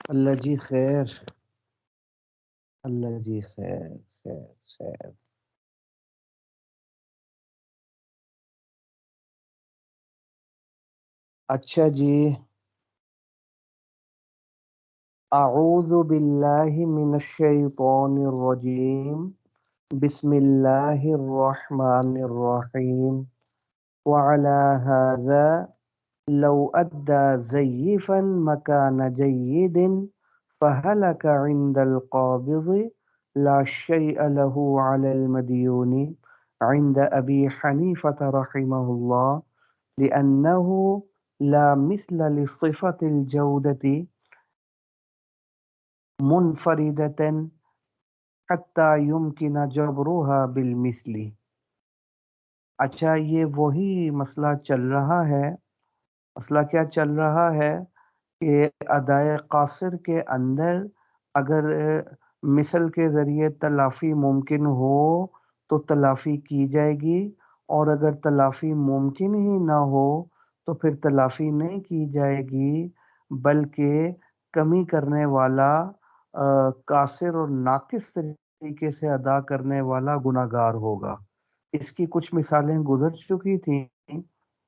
اللہ جی خیر، اللہ جی خیر خیر خیر۔ اچھا جی، اعوذ باللہ من الشیطان الرجیم، بسم اللہ الرحمن الرحیم، وعلى هذا لو أدى زيفا مكان جيد فهلك عند القابض لا شيء له على المديون عند أبي حنيفة رحمه الله لأنه لا مثل لصفة الجودة منفردة حتى يمكن جبرها بالمثل۔ اچھا، یہ وہی مسئلہ چل رہا ہے۔ مسئلہ کیا چل رہا ہے کہ ادائے قاصر کے اندر اگر مثل کے ذریعے تلافی ممکن ہو تو تلافی کی جائے گی، اور اگر تلافی ممکن ہی نہ ہو تو پھر تلافی نہیں کی جائے گی، بلکہ کمی کرنے والا قاصر اور ناقص طریقے سے ادا کرنے والا گناہگار ہوگا۔ اس کی کچھ مثالیں گزر چکی تھیں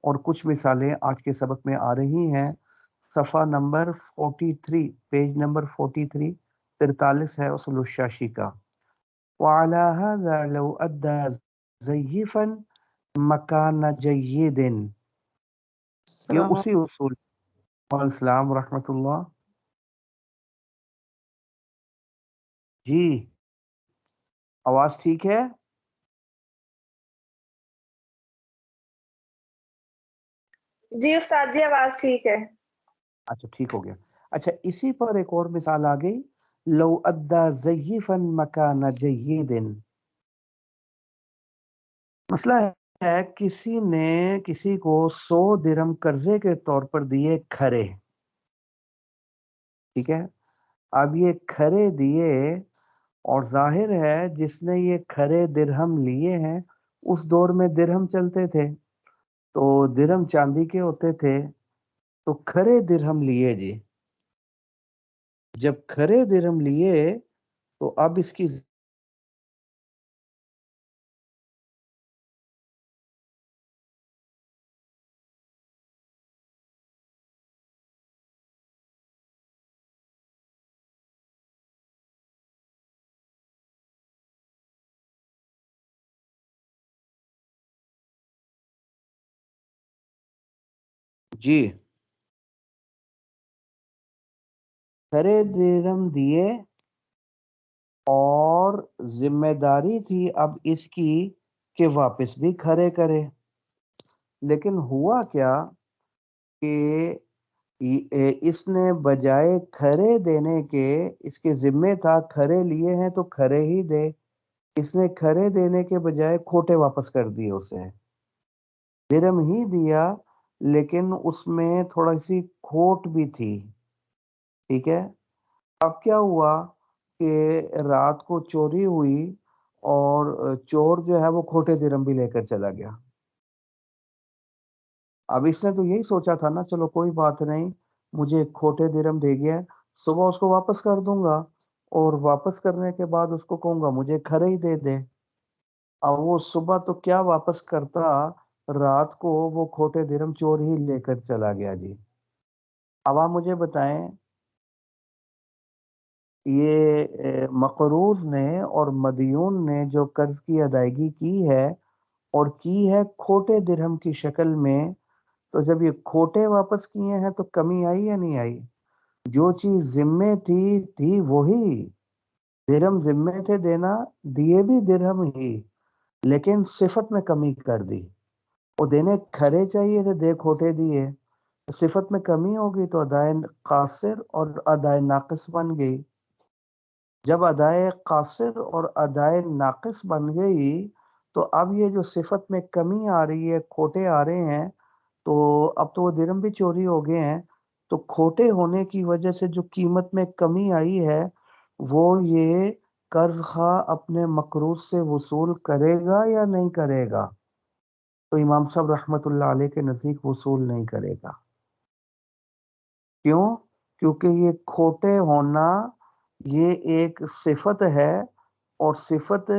اور کچھ مثالیں آج کے سبق میں آ رہی ہیں۔ صفحہ نمبر 43، پیج نمبر 43، 43 ہے اصول الشاشی کا۔ وَعَلَى هَذَا لَوْ أَدَّى زَيِّفًا مَكَانَ جَيِّدٍ، یہ اسی اصول۔ وعلیکم السلام ورحمۃ اللہ۔ جی آواز ٹھیک ہے؟ جی استاد جی، آواز ٹھیک ہے۔ اچھا ٹھیک ہو گیا۔ اچھا، اسی پر ایک اور مثال آ گئی، لو ادا زیفن مکان جیدن۔ مسئلہ ہے کسی نے کسی کو 100 درہم قرضے کے طور پر دیے کھرے، ٹھیک ہے؟ اب یہ کھرے دیے، اور ظاہر ہے جس نے یہ کھرے درہم لیے ہیں، اس دور میں درہم چلتے تھے تو درہم چاندی کے ہوتے تھے، تو کھرے درہم لیے جی۔ جب کھرے درہم لیے تو اب اس کی جی کھرے درہم دیے، اور ذمہ داری تھی اب اس کی کہ واپس بھی کھرے کرے۔ لیکن ہوا کیا کہ اس نے بجائے کھرے دینے کے، اس کے ذمے تھا کھرے لیے ہیں تو کھرے ہی دے، اس نے کھرے دینے کے بجائے کھوٹے واپس کر دیے، اسے درہم ہی دیا لیکن اس میں تھوڑا سی کھوٹ بھی تھی، ٹھیک ہے؟ اب کیا ہوا کہ رات کو چوری ہوئی اور چور جو ہے وہ کھوٹے درہم بھی لے کر چلا گیا۔ اب اس نے تو یہی سوچا تھا نا، چلو کوئی بات نہیں، مجھے کھوٹے درہم دے گیا، صبح اس کو واپس کر دوں گا، اور واپس کرنے کے بعد اس کو کہوں گا مجھے کھرے ہی دے دے۔ اب وہ صبح تو کیا واپس کرتا، رات کو وہ کھوٹے درہم چور ہی لے کر چلا گیا جی۔ اب آپ مجھے بتائیں، یہ مقروض نے اور مدیون نے جو قرض کی ادائیگی کی ہے، اور کی ہے کھوٹے درہم کی شکل میں، تو جب یہ کھوٹے واپس کیے ہیں تو کمی آئی یا نہیں آئی؟ جو چیز ذمے تھی وہی، درہم ذمے تھے دینا، دیے بھی درہم ہی، لیکن صفت میں کمی کر دی۔ وہ دینے کھرے چاہیے تھے، دے کھوٹے دیے، صفت میں کمی ہوگی تو ادائے قاصر اور ادائے ناقص بن گئی۔ جب ادائے قاصر اور ادائے ناقص بن گئی تو اب یہ جو صفت میں کمی آ رہی ہے، کھوٹے آ رہے ہیں، تو اب تو وہ درہم بھی چوری ہو گئے ہیں، تو کھوٹے ہونے کی وجہ سے جو قیمت میں کمی آئی ہے وہ یہ قرض خواہ اپنے مقروض سے وصول کرے گا یا نہیں کرے گا؟ تو امام صاحب رحمت اللہ علیہ کے نزدیک وصول نہیں کرے گا۔ کیوں؟ کیونکہ یہ کھوٹے ہونا یہ ایک صفت ہے، اور صفت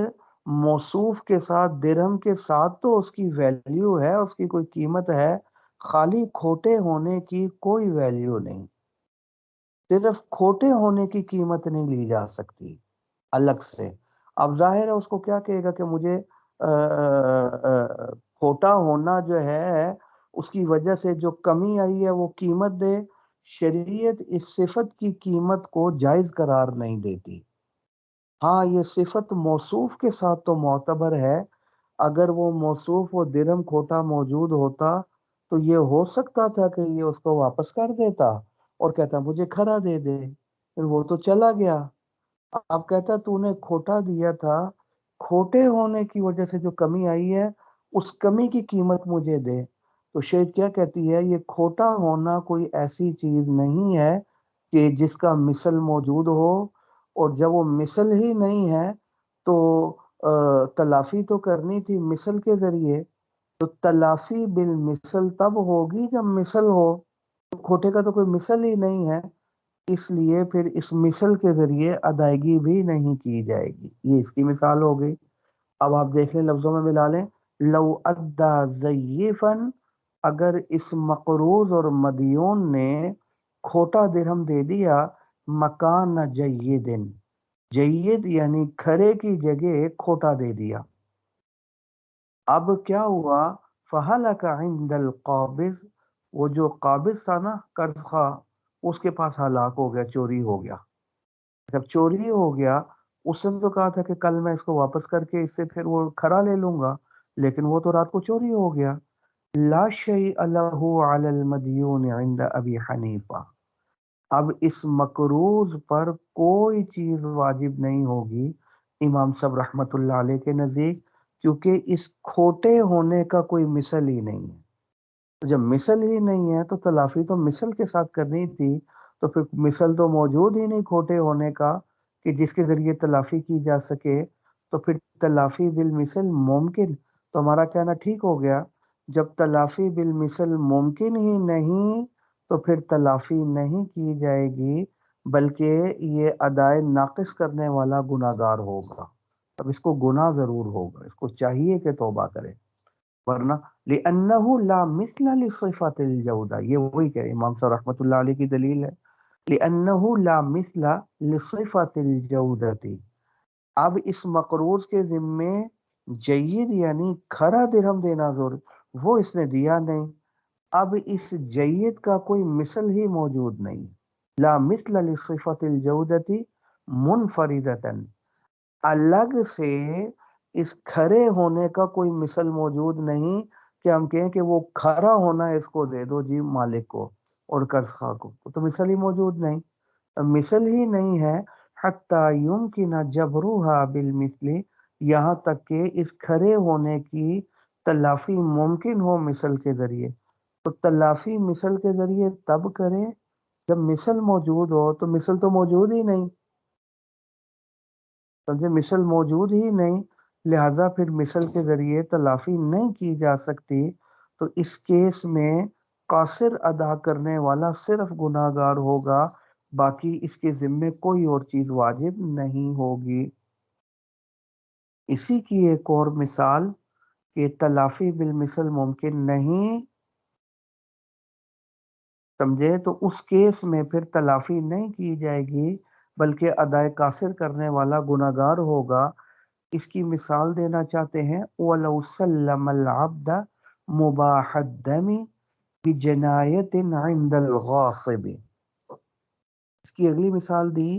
موصوف کے ساتھ درہم کے ساتھ تو اس کی ویلیو ہے، اس کی کوئی قیمت ہے، خالی کھوٹے ہونے کی کوئی ویلیو نہیں، صرف کھوٹے ہونے کی قیمت نہیں لی جا سکتی الگ سے۔ اب ظاہر ہے اس کو کیا کہے گا کہ مجھے کھوٹا ہونا جو ہے اس کی وجہ سے جو کمی آئی ہے وہ قیمت دے۔ شریعت اس صفت کی قیمت کو جائز قرار نہیں دیتی۔ ہاں یہ صفت موصوف کے ساتھ تو معتبر ہے، اگر وہ موصوف و درہم کھوٹا موجود ہوتا تو یہ ہو سکتا تھا کہ یہ اس کو واپس کر دیتا اور کہتا مجھے کھرا دے دے، پھر وہ تو چلا گیا۔ اب کہتا تو نے کھوٹا دیا تھا، کھوٹے ہونے کی وجہ سے جو کمی آئی ہے اس کمی کی قیمت مجھے دے۔ تو شیخ کیا کہتی ہے، یہ کھوٹا ہونا کوئی ایسی چیز نہیں ہے کہ جس کا مثل موجود ہو، اور جب وہ مثل ہی نہیں ہے تو تلافی تو کرنی تھی مثل کے ذریعے، تو تلافی بالمثل تب ہوگی جب مثل ہو، تو کھوٹے کا تو کوئی مثل ہی نہیں ہے، اس لیے پھر اس مثل کے ذریعے ادائیگی بھی نہیں کی جائے گی۔ یہ اس کی مثال ہو گئی۔ اب آپ دیکھ لیں لفظوں میں ملا لیں، لو ادا ضیفن، اگر اس مقروض اور مدیون نے کھوٹا درہم دے دیا، مکان جیدن، جید یعنی کھرے کی جگہ کھوٹا دے دیا، اب کیا ہوا، فہلک عند القابض، وہ جو قابض تھا نا قرض خواہ، اس کے پاس ہلاک ہو گیا، چوری ہو گیا۔ جب چوری ہو گیا، اس نے تو کہا تھا کہ کل میں اس کو واپس کر کے اس سے پھر وہ کھرا لے لوں گا، لیکن وہ تو رات کو چوری ہو گیا۔ لا شیء له علی المدیون عند ابی حنیفہ، اب اس مقروض پر کوئی چیز واجب نہیں ہوگی امام صاحب رحمت اللہ علیہ کے نزدیک، کیونکہ اس کھوٹے ہونے کا کوئی مثل ہی نہیں ہے۔ تو جب مثل ہی نہیں ہے تو تلافی تو مثل کے ساتھ کرنی تھی، تو پھر مثل تو موجود ہی نہیں کھوٹے ہونے کا کہ جس کے ذریعے تلافی کی جا سکے، تو پھر تلافی بالمثل ممکن، تو ہمارا کہنا ٹھیک ہو گیا، جب تلافی بالمثل ممکن ہی نہیں تو پھر تلافی نہیں کی جائے گی، بلکہ یہ ادائے ناقص کرنے والا گناہگار ہوگا۔ اب اس کو گناہ ضرور ہوگا، اس کو چاہیے کہ توبہ کرے، ورنہ لأنہ لا مثل لصفات الجودہ، یہ وہی کہ امام صاحب رحمۃ اللہ علیہ کی دلیل ہے، لأنہ لا مثل لصفات الجودہ، اب اس مقروض کے ذمے جید یعنی کھرا درہم دینا ضرور، وہ اس نے دیا نہیں، اب اس جید کا کوئی مثل ہی موجود نہیں، لا مثل لصفت الجودتی منفردتاً، الگ سے اس کھرے ہونے کا کوئی مثل موجود نہیں کہ ہم کہیں کہ وہ کھرا ہونا اس کو دے دو جی مالک کو اور قرض خواہ کو، تو مثل ہی موجود نہیں، مثل ہی نہیں ہے۔ حتی یمکن جبروہا بالمثل، یہاں تک کہ اس کھرے ہونے کی تلافی ممکن ہو مثل کے ذریعے، تو تلافی مثل کے ذریعے تب کریں جب مثل موجود ہو، تو مثل تو موجود ہی نہیں، سمجھے، مثل موجود ہی نہیں، لہذا پھر مثل کے ذریعے تلافی نہیں کی جا سکتی، تو اس کیس میں قاصر ادا کرنے والا صرف گناہ گار ہوگا، باقی اس کے ذمے کوئی اور چیز واجب نہیں ہوگی۔ اسی کی ایک اور مثال کہ تلافی بالمثل ممکن نہیں، سمجھے، تو اس کیس میں پھر تلافی نہیں کی جائے گی بلکہ ادائے قاصر کرنے والا گناہگار ہوگا۔ اس کی مثال دینا چاہتے ہیں، وَلَوْ سَلَّمَ الْعَبْدَ مُبَاحَ الدَّمِ بِجِنَایَةٍ عِنْدَ الْغَاصِبِ، اس کی اگلی مثال دی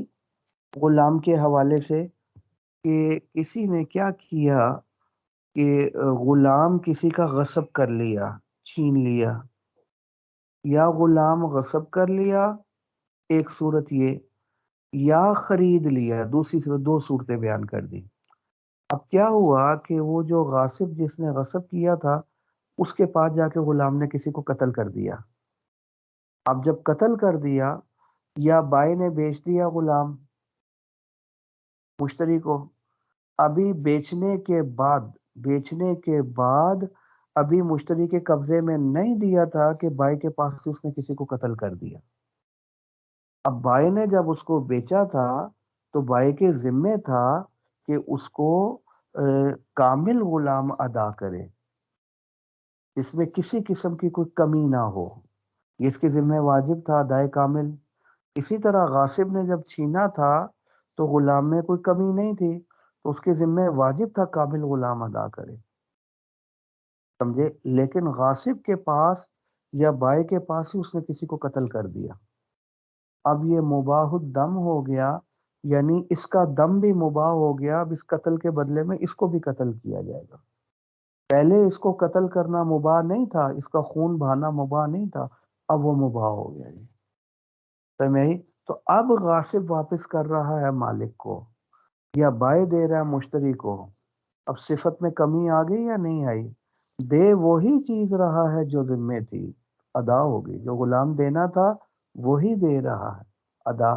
غلام کے حوالے سے کہ کسی نے کیا کیا کہ غلام کسی کا غصب کر لیا، چھین لیا، یا غلام غصب کر لیا، ایک صورت یہ، یا خرید لیا، دوسری صورت، دو صورتیں بیان کر دی۔ اب کیا ہوا کہ وہ جو غاصب جس نے غصب کیا تھا اس کے پاس جا کے غلام نے کسی کو قتل کر دیا، اب جب قتل کر دیا، یا بائی نے بیچ دیا غلام مشتری کو، ابھی بیچنے کے بعد ابھی مشتری کے قبضے میں نہیں دیا تھا کہ بائی کے پاس سے اس نے کسی کو قتل کر دیا، اب بائی نے جب اس کو بیچا تھا تو بائی کے ذمے تھا کہ اس کو کامل غلام ادا کرے، جس میں کسی قسم کی کوئی کمی نہ ہو، یہ اس کے ذمہ واجب تھا ادائے کامل۔ اسی طرح غاصب نے جب چھینا تھا تو غلام میں کوئی کمی نہیں تھی، تو اس کے ذمہ واجب تھا کامل غلام ادا کرے، سمجھے؟ لیکن غاصب کے پاس یا بائی کے پاس ہی اس نے کسی کو قتل کر دیا، اب یہ مباح الدم ہو گیا، یعنی اس کا دم بھی مباح ہو گیا، اب اس قتل کے بدلے میں اس کو بھی قتل کیا جائے گا۔ پہلے اس کو قتل کرنا مباح نہیں تھا، اس کا خون بہانا مباح نہیں تھا، اب وہ مباح ہو گیا جی، سمجھ؟ تو اب غاصب واپس کر رہا ہے مالک کو یا بائے دے رہا ہے مشتری کو، اب صفت میں کمی آ گئی یا نہیں آئی؟ دے وہی چیز رہا ہے جو ذمے تھی، ادا ہو گئی، جو غلام دینا تھا وہی دے رہا ہے، ادا،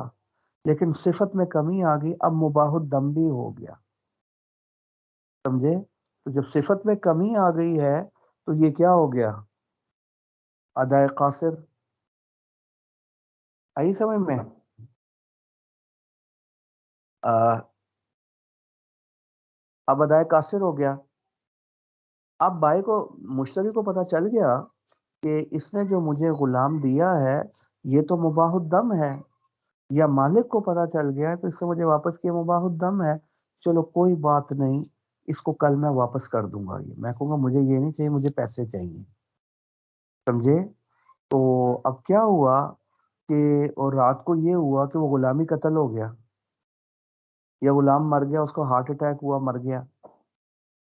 لیکن صفت میں کمی آ گئی، اب مباح الدم بھی ہو گیا، سمجھے؟ تو جب صفت میں کمی آ گئی ہے تو یہ کیا ہو گیا؟ ادائے قاصر، آئی سمجھ میں؟ اب ادائے قاصر ہو گیا۔ اب بھائی کو، مشتری کو پتا چل گیا کہ اس نے جو مجھے غلام دیا ہے یہ تو مباح الدم ہے، یا مالک کو پتا چل گیا ہے تو اس سے مجھے واپس کیا مباح الدم ہے، چلو کوئی بات نہیں، اس کو کل میں واپس کر دوں گا، یہ میں کہوں گا مجھے یہ نہیں چاہیے، مجھے پیسے چاہیے، سمجھے؟ تو اب کیا ہوا کہ، اور رات کو یہ ہوا کہ وہ غلامی قتل ہو گیا، یا غلام مر گیا، اس کو ہارٹ اٹیک ہوا، مر گیا،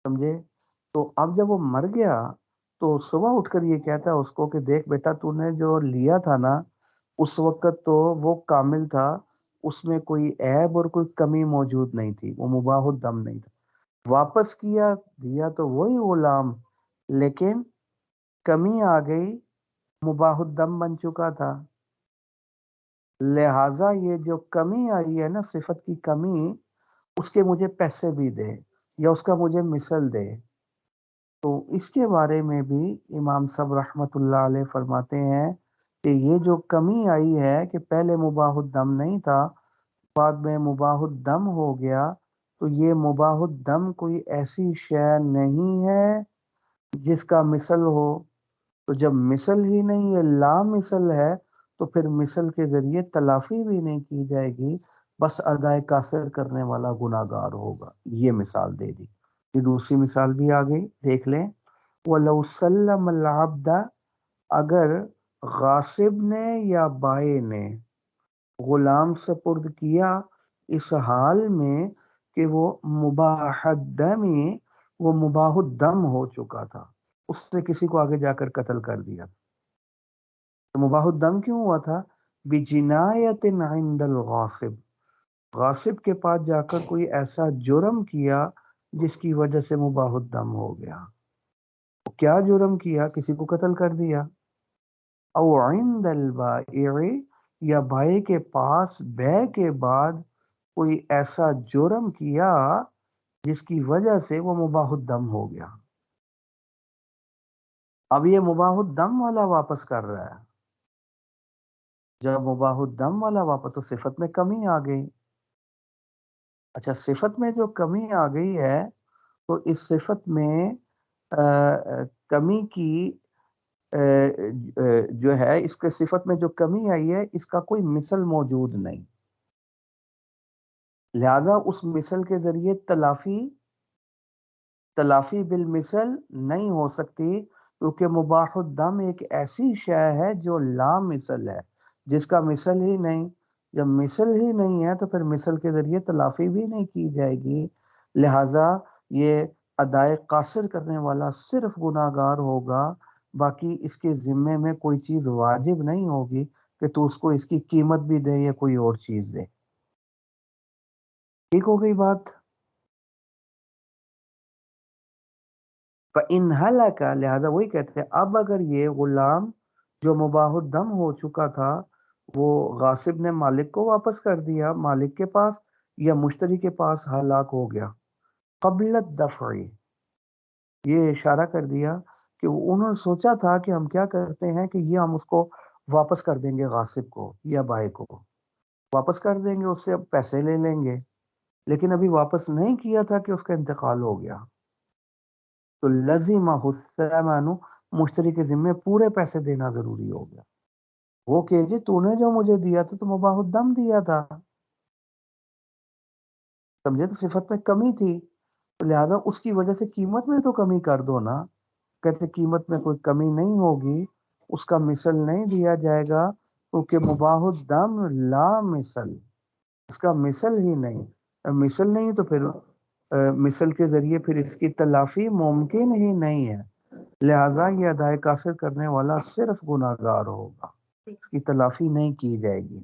سمجھے؟ تو اب جب وہ مر گیا تو صبح اٹھ کر یہ کہتا ہے اس کو کہ دیکھ بیٹا، تو نے جو لیا تھا نا اس وقت تو وہ کامل تھا، اس میں کوئی عیب اور کوئی کمی موجود نہیں تھی، وہ مباح الدم نہیں تھا، واپس کیا دیا تو وہی غلام، لیکن کمی آ گئی، مباح الدم بن چکا تھا، لہٰذا یہ جو کمی آئی ہے نا، صفت کی کمی، اس کے مجھے پیسے بھی دے یا اس کا مجھے مثل دے۔ تو اس کے بارے میں بھی امام صاحب رحمت اللہ علیہ فرماتے ہیں کہ یہ جو کمی آئی ہے کہ پہلے مباح الدم نہیں تھا، بعد میں مباح الدم ہو گیا، تو یہ مباح الدم کوئی ایسی شے نہیں ہے جس کا مثل ہو، تو جب مثل ہی نہیں ہے، لا مثل ہے، تو پھر مثل کے ذریعے تلافی بھی نہیں کی جائے گی، بس ادائے قاصر کرنے والا گناہ گار ہوگا، یہ مثال دے دی۔ یہ دوسری مثال بھی آ گئی، دیکھ لیں۔ وَلَوْ سَلَّمَ الْعَبْدَ، اگر غاصب نے یا بائے نے غلام سپرد کیا اس حال میں کہ وہ مباح الدم، وہ مباح الدم ہو چکا تھا، اس نے کسی کو آگے جا کر قتل کر دیا، تو مباح الدم کیوں ہوا تھا؟ بجنایت عند الغاصب، غاصب کے پاس جا کر کوئی ایسا جرم کیا جس کی وجہ سے مباح الدم ہو گیا، کیا جرم کیا؟ کسی کو قتل کر دیا، او عند البائع، یا بھائی کے پاس بے کے بعد کوئی ایسا جرم کیا جس کی وجہ سے وہ مباح الدم ہو گیا، اب یہ مباح الدم والا واپس کر رہا ہے، جب مباح الدم والا واپس، تو صفت میں کمی آ گئی، اچھا صفت میں جو کمی آ گئی ہے تو اس صفت میں کمی کی جو ہے، اس کے صفت میں جو کمی آئی ہے اس کا کوئی مثل موجود نہیں، لہذا اس مثل کے ذریعے تلافی بالمثل نہیں ہو سکتی، کیونکہ مباح الدم ایک ایسی شے ہے جو لا مثل ہے، جس کا مثل ہی نہیں، جب مثل ہی نہیں ہے تو پھر مثل کے ذریعے تلافی بھی نہیں کی جائے گی، لہذا یہ ادائے قاصر کرنے والا صرف گناہ گار ہوگا، باقی اس کے ذمے میں کوئی چیز واجب نہیں ہوگی کہ تو اس کو اس کی قیمت بھی دے یا کوئی اور چیز دے۔ ٹھیک ہو گئی بات؟ فَإِنْ هَلَكَ، لہذا وہی کہتے ہیں اب اگر یہ غلام جو مباح الدم ہو چکا تھا وہ غاصب نے مالک کو واپس کر دیا، مالک کے پاس یا مشتری کے پاس ہلاک ہو گیا، قبل الدفع، یہ اشارہ کر دیا کہ انہوں نے سوچا تھا کہ ہم کیا کرتے ہیں کہ یہ ہم اس کو واپس کر دیں گے غاصب کو یا بائے کو، واپس کر دیں گے، اس سے اب پیسے لے لیں گے، لیکن ابھی واپس نہیں کیا تھا کہ اس کا انتقال ہو گیا، تو لزمہ الثمن، مشتری کے ذمے پورے پیسے دینا ضروری ہو گیا۔ وہ کہ جی تو نے جو مجھے دیا تھا تو مباح الدم دیا تھا، سمجھے، تو صفت میں کمی تھی، تو لہذا اس کی وجہ سے قیمت میں تو کمی کر دو نا۔ کہتے قیمت میں کوئی کمی نہیں ہوگی، اس کا مثل نہیں دیا جائے گا، کیونکہ مباح الدم لا مثل، اس کا مثل ہی نہیں، مثل نہیں تو پھر مثل کے ذریعے پھر اس کی تلافی ممکن ہی نہیں ہے، لہذا یہ ادائے قاصر کرنے والا صرف گناہگار ہوگا، اس کی تلافی نہیں کی جائے گی۔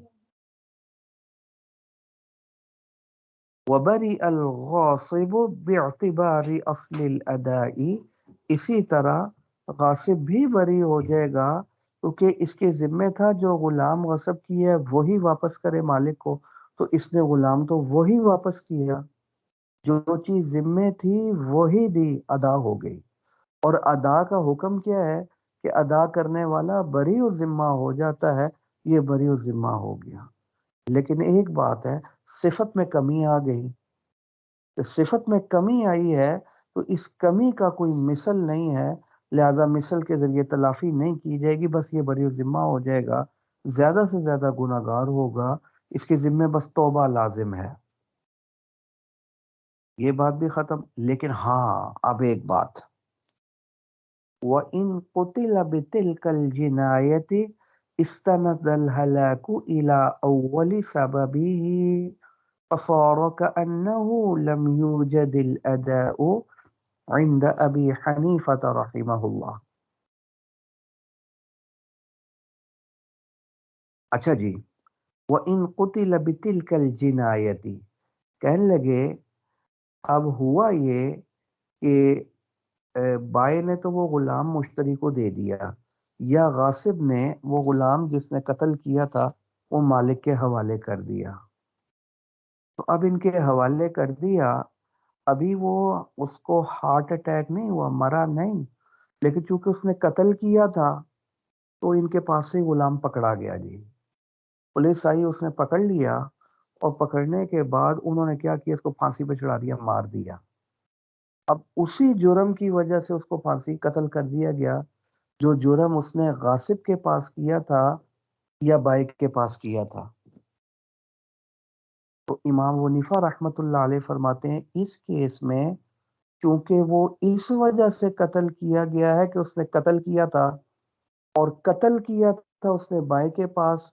وَبَرِئَ الْغَاصِبُ بِاعْتِبَارِ أَصْلِ الْأَدَاءِ، اسی طرح غاصب بھی بری ہو جائے گا، کیونکہ اس کے ذمے تھا جو غلام غصب کیا ہے وہی واپس کرے مالک کو، تو اس نے غلام تو وہی واپس کیا، جو چیز ذمے تھی وہی دی، ادا ہو گئی۔ اور ادا کا حکم کیا ہے کہ ادا کرنے والا بری و ذمہ ہو جاتا ہے، یہ بری و ذمہ ہو گیا۔ لیکن ایک بات ہے، صفت میں کمی آ گئی، تو صفت میں کمی آئی ہے تو اس کمی کا کوئی مثل نہیں ہے، لہذا مثل کے ذریعے تلافی نہیں کی جائے گی، بس یہ بری و ذمہ ہو جائے گا، زیادہ سے زیادہ گناہگار ہوگا، اس کے ذمے بس توبہ لازم ہے۔ یہ بات بھی ختم، لیکن ہاں اب ایک بات، وَإِن قُتِلَ بِتِلْكَ الْجِنَایَةِ اسْتَنَدَ الْهَلَاكُ إِلَىٰ أَوَّلِ سَبَبِهِ فَصَارَ كَأَنَّهُ لَمْ يُوجَدِ الْأَدَاءُ عِنْدَ أَبِي حَنِیفَةَ رَحِمَهُ اللہ۔ اچھا جی، وَإِن قُتِلَ بِتِلْكَ الْجِنَایَةِ، کہنے لگے اب ہوا یہ کہ بائے نے تو وہ غلام مشتری کو دے دیا، یا غاصب نے وہ غلام جس نے قتل کیا تھا وہ مالک کے حوالے کر دیا، تو اب ان کے حوالے کر دیا، ابھی وہ اس کو ہارٹ اٹیک نہیں ہوا، مرا نہیں، لیکن چونکہ اس نے قتل کیا تھا تو ان کے پاس سے غلام پکڑا گیا جی، پولیس آئی، اس نے پکڑ لیا، اور پکڑنے کے بعد انہوں نے کیا کیا، اس کو پھانسی پہ چڑھا دیا، مار دیا۔ اب اسی جرم کی وجہ سے اس کو پھانسی قتل کر دیا گیا، جو جرم اس نے غاصب کے پاس کیا تھا یا بائک کے پاس کیا تھا۔ تو امام حنیفہ رحمۃ اللہ علیہ فرماتے ہیں اس کیس میں چونکہ وہ اس وجہ سے قتل کیا گیا ہے کہ اس نے قتل کیا تھا، اور قتل کیا تھا اس نے بائک کے پاس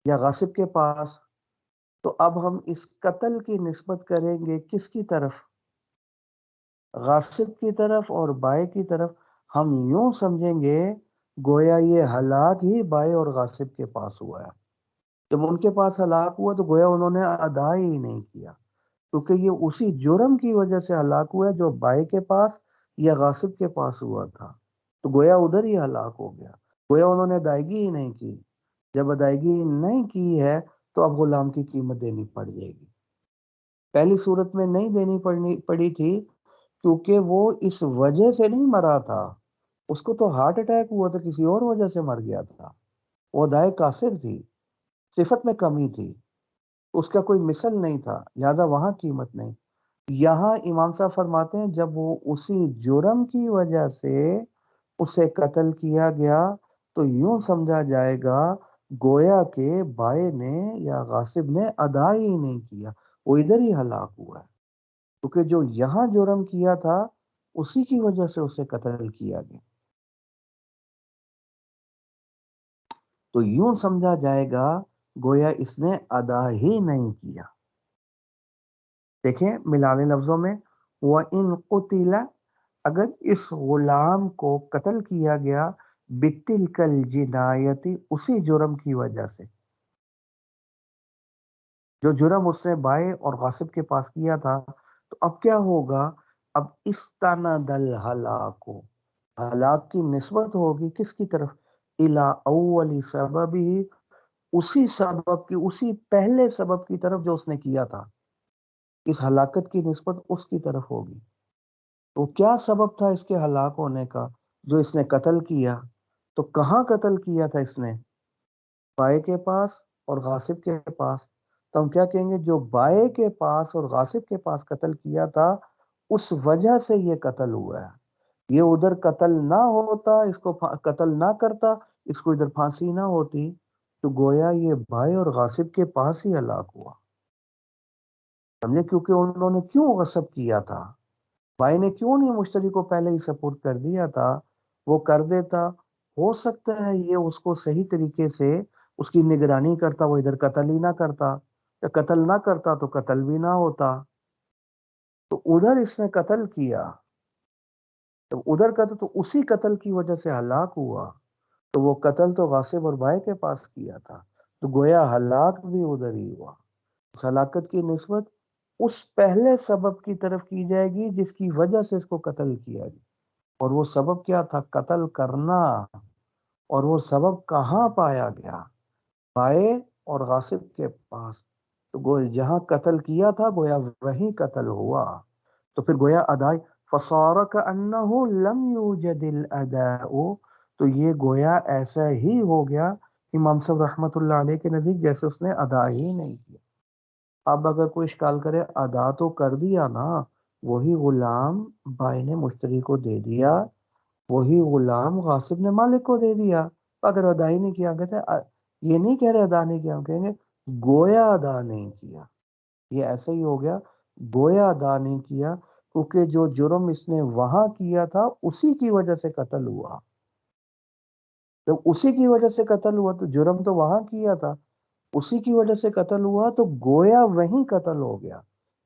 یا غاصب کے پاس، تو اب ہم اس قتل کی نسبت کریں گے کس کی طرف، غاصب کی طرف اور بائے کی طرف۔ ہم یوں سمجھیں گے گویا یہ ہلاک ہی بائے اور غاصب کے پاس ہوا ہے، جب ان کے پاس ہلاک ہوا تو گویا انہوں نے ادا ہی نہیں کیا، کیونکہ یہ اسی جرم کی وجہ سے ہلاک ہوا ہے جو بائے کے پاس یا غاصب کے پاس ہوا تھا، تو گویا ادھر ہی ہلاک ہو گیا، گویا انہوں نے ادائیگی ہی نہیں کی۔ جب ادائیگی نہیں کی ہے تو اب غلام کی قیمت دینی پڑ جائے گی۔ پہلی صورت میں نہیں دینی پڑی تھی کیونکہ وہ اس وجہ سے نہیں مرا تھا، اس کو تو ہارٹ اٹیک ہوا تھا، کسی اور وجہ سے مر گیا تھا، وہ ادائے قاصر تھی، صفت میں کمی تھی، اس کا کوئی مثل نہیں تھا، لہذا وہاں قیمت نہیں۔ یہاں امام صاحب فرماتے ہیں جب وہ اسی جرم کی وجہ سے اسے قتل کیا گیا تو یوں سمجھا جائے گا گویا کہ بائے نے یا غاصب نے ادا ہی نہیں کیا، وہ ادھر ہی ہلاک ہوا ہے، کیونکہ جو یہاں جرم کیا تھا اسی کی وجہ سے اسے قتل کیا گیا، تو یوں سمجھا جائے گا گویا اس نے ادا ہی نہیں کیا۔ دیکھیں ملانے لفظوں میں، وَإِن قُتِلَ، اگر اس غلام کو قتل کیا گیا، بِتِلْكَ الْجِنَایَةِ، اسی جرم کی وجہ سے، جو جرم اس نے بائے اور غاصب کے پاس کیا تھا، تو اب کیا ہوگا، اب استند الہلاک، ہلاک کی نسبت ہوگی کس کی طرف، الی اول سبب ہی، اسی سبب کی، اسی پہلے سبب کی طرف جو اس نے کیا تھا، اس ہلاکت کی نسبت اس کی طرف ہوگی۔ تو کیا سبب تھا اس کے ہلاک ہونے کا، جو اس نے قتل کیا، تو کہاں قتل کیا تھا اس نے، بائے کے پاس اور غاصب کے پاس، تو ہم کیا کہیں گے؟ جو بائے کے پاس اور غاصب کے پاس قتل کیا تھا اس وجہ سے یہ قتل ہوا ہے. یہ ادھر قتل نہ ہوتا، اس کو قتل نہ کرتا، اس کو ادھر پھانسی نہ ہوتی، تو گویا یہ بھائی اور غاصب کے پاس ہی ہلاک ہوا. سمجھے؟ کیونکہ انہوں نے کیوں غصب کیا تھا؟ بھائی نے کیوں نہیں مشتری کو پہلے ہی سپورٹ کر دیا تھا؟ وہ کر دیتا، ہو سکتا ہے یہ اس کو صحیح طریقے سے اس کی نگرانی کرتا، وہ ادھر قتل ہی نہ کرتا، یا قتل نہ کرتا تو قتل بھی نہ ہوتا. تو ادھر اس نے قتل کیا، جب ادھر قتل تو اسی قتل کی وجہ سے ہلاک ہوا، تو وہ قتل تو غاصب اور بھائی کے پاس کیا تھا، تو گویا ہلاک بھی ادھر ہی ہوا. اس ہلاکت کی نسبت اس پہلے سبب کی طرف کی جائے گی جس کی وجہ سے اس کو قتل کیا گیا. اور وہ سبب کیا تھا؟ قتل کرنا. اور وہ سبب کہاں پایا گیا؟ بائے اور غاصب کے پاس. تو گویا جہاں قتل کیا تھا گویا وہیں قتل ہوا. تو پھر گویا ادائی فصار کأنہ لم یوجد الاداء، تو یہ گویا ایسا ہی ہو گیا امام صاحب رحمت اللہ علیہ کے نزدیک جیسے اس نے ادا ہی نہیں کیا. اب اگر کوئی اشکال کرے ادا تو کر دیا نا، وہی غلام بھائی نے مشتری کو دے دیا، وہی غلام غاصب نے مالک کو دے دیا. اگر ادا ہی نہیں کیا، کہتے یہ نہیں کہہ رہے ادا نہیں کیا، ہم کہیں گے گویا ادا نہیں کیا. یہ ایسا ہی ہو گیا، گویا ادا نہیں کیا، کیونکہ جو جرم اس نے وہاں کیا تھا اسی کی وجہ سے قتل ہوا. جب اسی کی وجہ سے قتل ہوا تو جرم تو وہاں کیا تھا، اسی کی وجہ سے قتل ہوا، تو گویا وہیں قتل ہو گیا.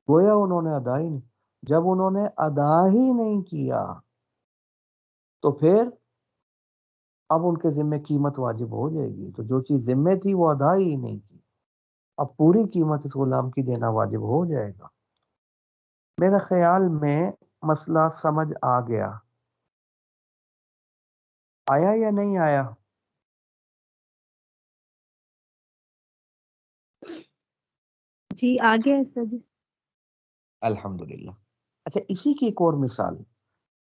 گویا انہوں نے ادا ہی نہیں. جب انہوں نے ادا ہی نہیں کیا تو پھر اب ان کے ذمے قیمت واجب ہو جائے گی. تو جو چیز ذمے تھی وہ ادا ہی نہیں کی، اب پوری قیمت اس غلام کی دینا واجب ہو جائے گا. میرے خیال میں مسئلہ سمجھ آ گیا. آیا یا نہیں آیا؟ جی آگے سر جی. الحمدللہ. اچھا اسی کی ایک اور مثال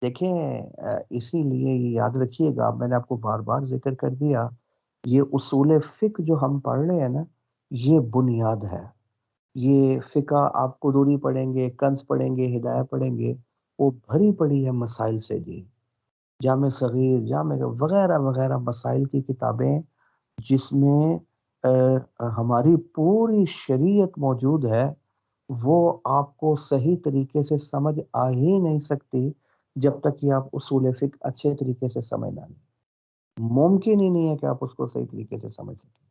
دیکھیں، اسی لیے یہ یاد رکھیے گا، میں نے آپ کو بار بار ذکر کر دیا، یہ اصول فقہ جو ہم پڑھ رہے ہیں نا، یہ بنیاد ہے. یہ فقہ آپ قدوری پڑھیں گے، کنز پڑھیں گے، ہدایہ پڑھیں گے، وہ بھری پڑی ہے مسائل سے. جی جامع صغیر، جامع وغیرہ وغیرہ مسائل کی کتابیں جس میں ہماری پوری شریعت موجود ہے، وہ آپ کو صحیح طریقے سے سمجھ آ ہی نہیں سکتی جب تک کہ آپ اصول فقہ اچھے طریقے سے سمجھ نہ لیں. ممکن ہی نہیں ہے کہ آپ اس کو صحیح طریقے سے سمجھ سکیں.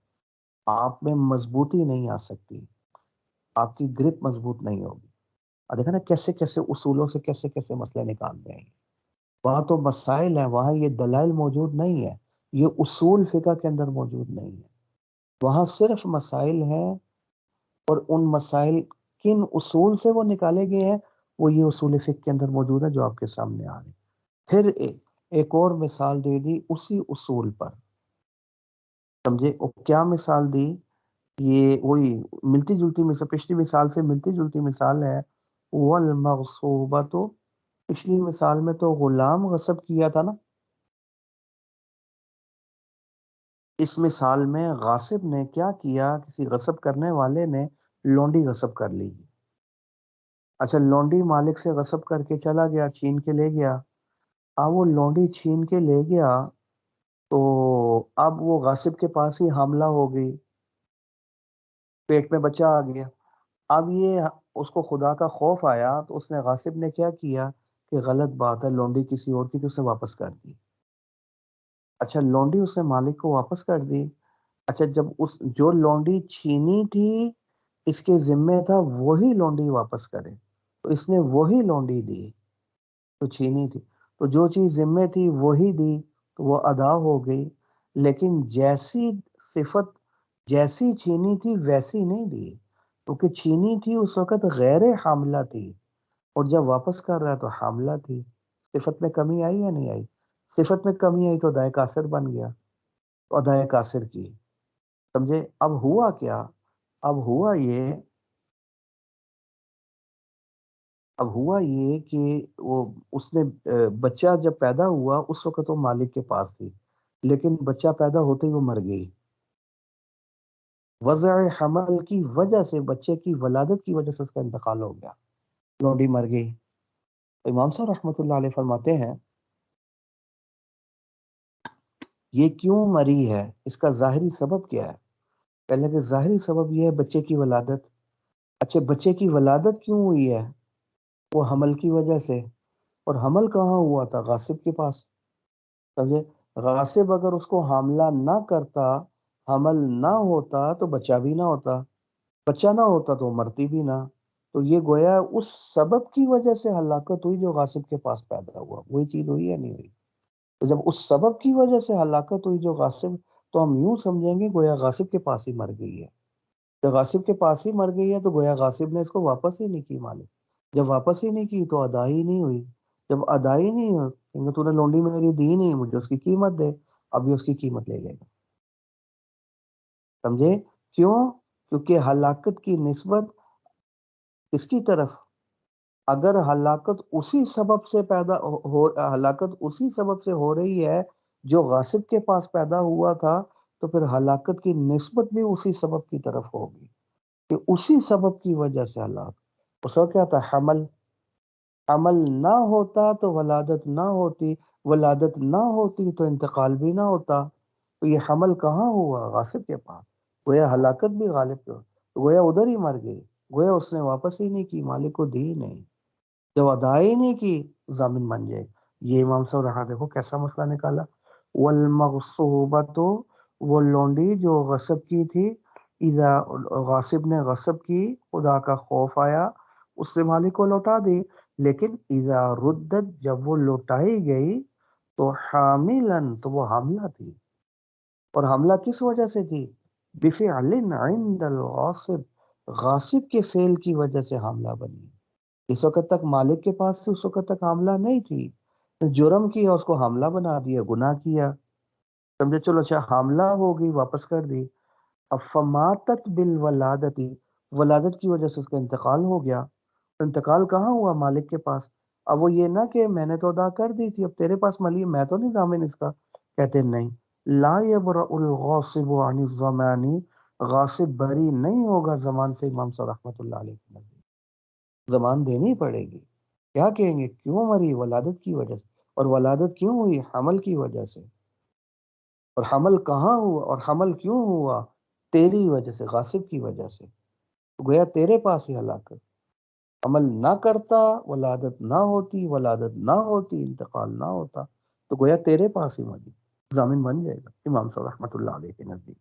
آپ میں مضبوطی نہیں آ سکتی، آپ کی گرپ مضبوط نہیں ہوگی. اور دیکھا نا کیسے کیسے اصولوں سے کیسے کیسے مسئلے نکال رہے ہیں. وہاں تو مسائل ہیں، وہاں یہ دلائل موجود نہیں ہے، یہ اصول فقہ کے اندر موجود نہیں ہے. وہاں صرف مسائل ہیں، اور ان مسائل کن اصول سے وہ نکالے گئے ہیں وہ یہ اصول فقہ کے اندر موجود ہے جو آپ کے سامنے آ رہے ہیں. پھر ایک اور مثال دے دی اسی اصول پر. سمجھے؟ کیا مثال دی؟ یہ وہی ملتی جلتی مثال، پچھلی مثال سے ملتی جلتی مثال ہے. والمغصوبۃ، پچھلی مثال میں تو غلام غصب کیا تھا نا، اس مثال میں غاصب نے کیا کیا؟ کسی غصب کرنے والے نے لونڈی غصب کر لی. اچھا لونڈی مالک سے غصب کر کے چلا گیا، چھین کے لے گیا. اب وہ لونڈی چھین کے لے گیا تو اب وہ غاصب کے پاس ہی حاملہ ہو گئی، پیٹ میں بچہ آ گیا. اب یہ اس کو خدا کا خوف آیا تو اس نے غاصب نے کیا کیا کہ غلط بات ہے، لونڈی کسی اور کی، تو اسے واپس کر دی. اچھا لونڈی اس نے مالک کو واپس کر دی. اچھا جب اس جو لونڈی چھینی تھی اس کے ذمے تھا وہی لونڈی واپس کرے، تو اس نے وہی لونڈی دی تو چھینی تھی، تو جو چیز ذمے تھی وہی دی تو وہ ادا ہو گئی. لیکن جیسی صفت جیسی چھینی تھی ویسی نہیں دی، کیونکہ چھینی تھی اس وقت غیر حاملہ تھی، اور جب واپس کر رہا ہے تو حاملہ تھی. صفت میں کمی آئی یا نہیں آئی؟ صفت میں کمی آئی تو ادائے قاصر بن گیا، تو ادائے قاصر کی. سمجھے؟ اب ہوا کیا؟ اب ہوا یہ کہ وہ اس نے بچہ جب پیدا ہوا اس وقت وہ مالک کے پاس تھی، لیکن بچہ پیدا ہوتے ہی وہ مر گئی. وضع حمل کی وجہ سے، بچے کی ولادت کی وجہ سے اس کا انتقال ہو گیا، لونڈی مر گئی. امام صاحب رحمۃ اللہ علیہ فرماتے ہیں یہ کیوں مری ہے، اس کا ظاہری سبب کیا ہے؟ پہلے کہ ظاہری سبب یہ ہے بچے کی ولادت. اچھا بچے کی ولادت کیوں ہوئی ہے؟ وہ حمل کی وجہ سے. اور حمل کہاں ہوا تھا؟ غاصب کے پاس. سمجھے؟ غاصب اگر اس کو حاملہ نہ کرتا، حمل نہ ہوتا تو بچہ بھی نہ ہوتا، بچہ نہ ہوتا تو وہ مرتی بھی نہ. تو یہ گویا اس سبب کی وجہ سے ہلاکت ہوئی جو غاصب کے پاس پیدا ہوا. وہی چیز ہوئی یا نہیں ہوئی؟ تو جب اس سبب کی وجہ سے ہلاکت ہوئی جو غاصب، تو ہم یوں سمجھیں گے گویا غاصب کے پاس ہی مر گئی ہے. جب غاصب کے پاس ہی مر گئی ہے تو گویا غاصب نے اس کو واپس ہی نہیں کی مالک. جب واپس ہی نہیں کی تو ادا ہی نہیں ہوئی. جب ادا ہی نہیں ہوئی کیونکہ تو نے لونڈی میری دی نہیں، مجھے اس کی قیمت دے. اب بھی اس کی قیمت لے لے گا. سمجھے؟ کیوں؟ کیونکہ ہلاکت کی نسبت کس کی طرف؟ اگر ہلاکت اسی سبب سے ہلاکت اسی سبب سے ہو رہی ہے جو غاصب کے پاس پیدا ہوا تھا، تو پھر ہلاکت کی نسبت بھی اسی سبب کی طرف ہوگی کہ اسی سبب کی وجہ سے ہلاک. اس کا کیا تھا؟ حمل. حمل نہ ہوتا تو ولادت نہ ہوتی، ولادت نہ ہوتی تو انتقال بھی نہ ہوتا. تو یہ حمل کہاں ہوا؟ غاصب کے پاس. گویا ہلاکت بھی غالب پہ، گویا ادھر ہی مر گئی، گویا اس نے واپس ہی نہیں کی، مالک کو دی نہیں. جب ادا ہی نہیں کی ضامن بن جائے. یہ امام صاحب رہا، دیکھو کیسا مسئلہ نکالا. والمغصوبۃ، وہ لونڈی جو غصب کی تھی، اذا غاصب نے غصب کی، خدا کا خوف آیا، اس سے مالک کو لوٹا دی. لیکن اذا ردت، جب وہ لوٹائی گئی تو حاملن، تو وہ حاملہ تھی. اور حملہ کس وجہ سے تھی؟ بفعل عند الغاصب، غاصب کے فعل کی وجہ سے حاملہ بنی. اس وقت تک مالک کے پاس سے اس وقت تک حاملہ نہیں تھی، جرم کیا اس کو حاملہ بنا دیا، گناہ کیا. سمجھے؟ چلو اچھا حاملہ ہو گئی، واپس کر دی. اب فماتت بالولادتی، ولادت کی وجہ سے اس کا انتقال ہو گیا. انتقال کہاں ہوا؟ مالک کے پاس. اب وہ یہ نہ کہ میں نے تو ادا کر دی تھی، اب تیرے پاس ملی، میں تو نہیں ضامن اس کا. کہتے نہیں، لا یبرأ الغاصب عن الضمان، غاصب بری نہیں ہوگا زمان سے. امام صاحب رحمۃ اللہ علیہ زمان دینی پڑے گی. کیا کہیں گے؟ کیوں مری؟ ولادت کی وجہ سے. اور ولادت کیوں ہوئی؟ حمل کی وجہ سے. اور حمل کہاں ہوا؟ اور حمل کیوں ہوا؟ تیری وجہ سے، غاصب کی وجہ سے. گویا تیرے پاس ہی ہلاکت. عمل نہ کرتا ولادت نہ ہوتی، ولادت نہ ہوتی انتقال نہ ہوتا، تو گویا تیرے پاس ہی مری، ضامن بن جائے گا. امام صاحب رحمۃ اللہ علیہ کے نزدیک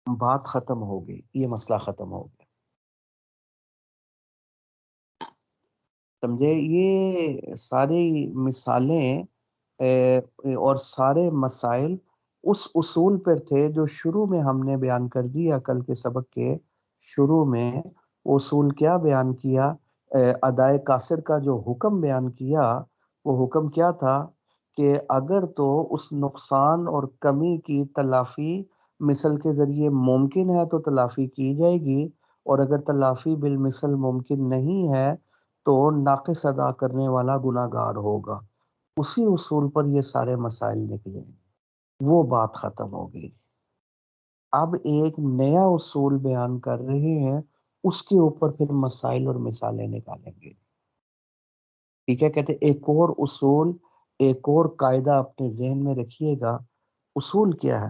بات ختم ہو گئی، یہ مسئلہ ختم ہو گیا. سمجھے؟ یہ ساری مثالیں اور سارے مسائل اس اصول پر تھے جو شروع میں ہم نے بیان کر دیا. کل کے سبق کے شروع میں اصول کیا بیان کیا؟ ادائے قاصر کا جو حکم بیان کیا، وہ حکم کیا تھا کہ اگر تو اس نقصان اور کمی کی تلافی مثل کے ذریعے ممکن ہے تو تلافی کی جائے گی، اور اگر تلافی بالمثل ممکن نہیں ہے تو ناقص ادا کرنے والا گناہ گار ہوگا. اسی اصول پر یہ سارے مسائل نکلے. وہ بات ختم ہو گئی. اب ایک نیا اصول بیان کر رہے ہیں، اس کے اوپر پھر مسائل اور مثالیں نکالیں گے. ٹھیک ہے؟ کہتے ایک اور اصول، ایک اور قاعدہ اپنے ذہن میں رکھیے گا. اصول کیا ہے؟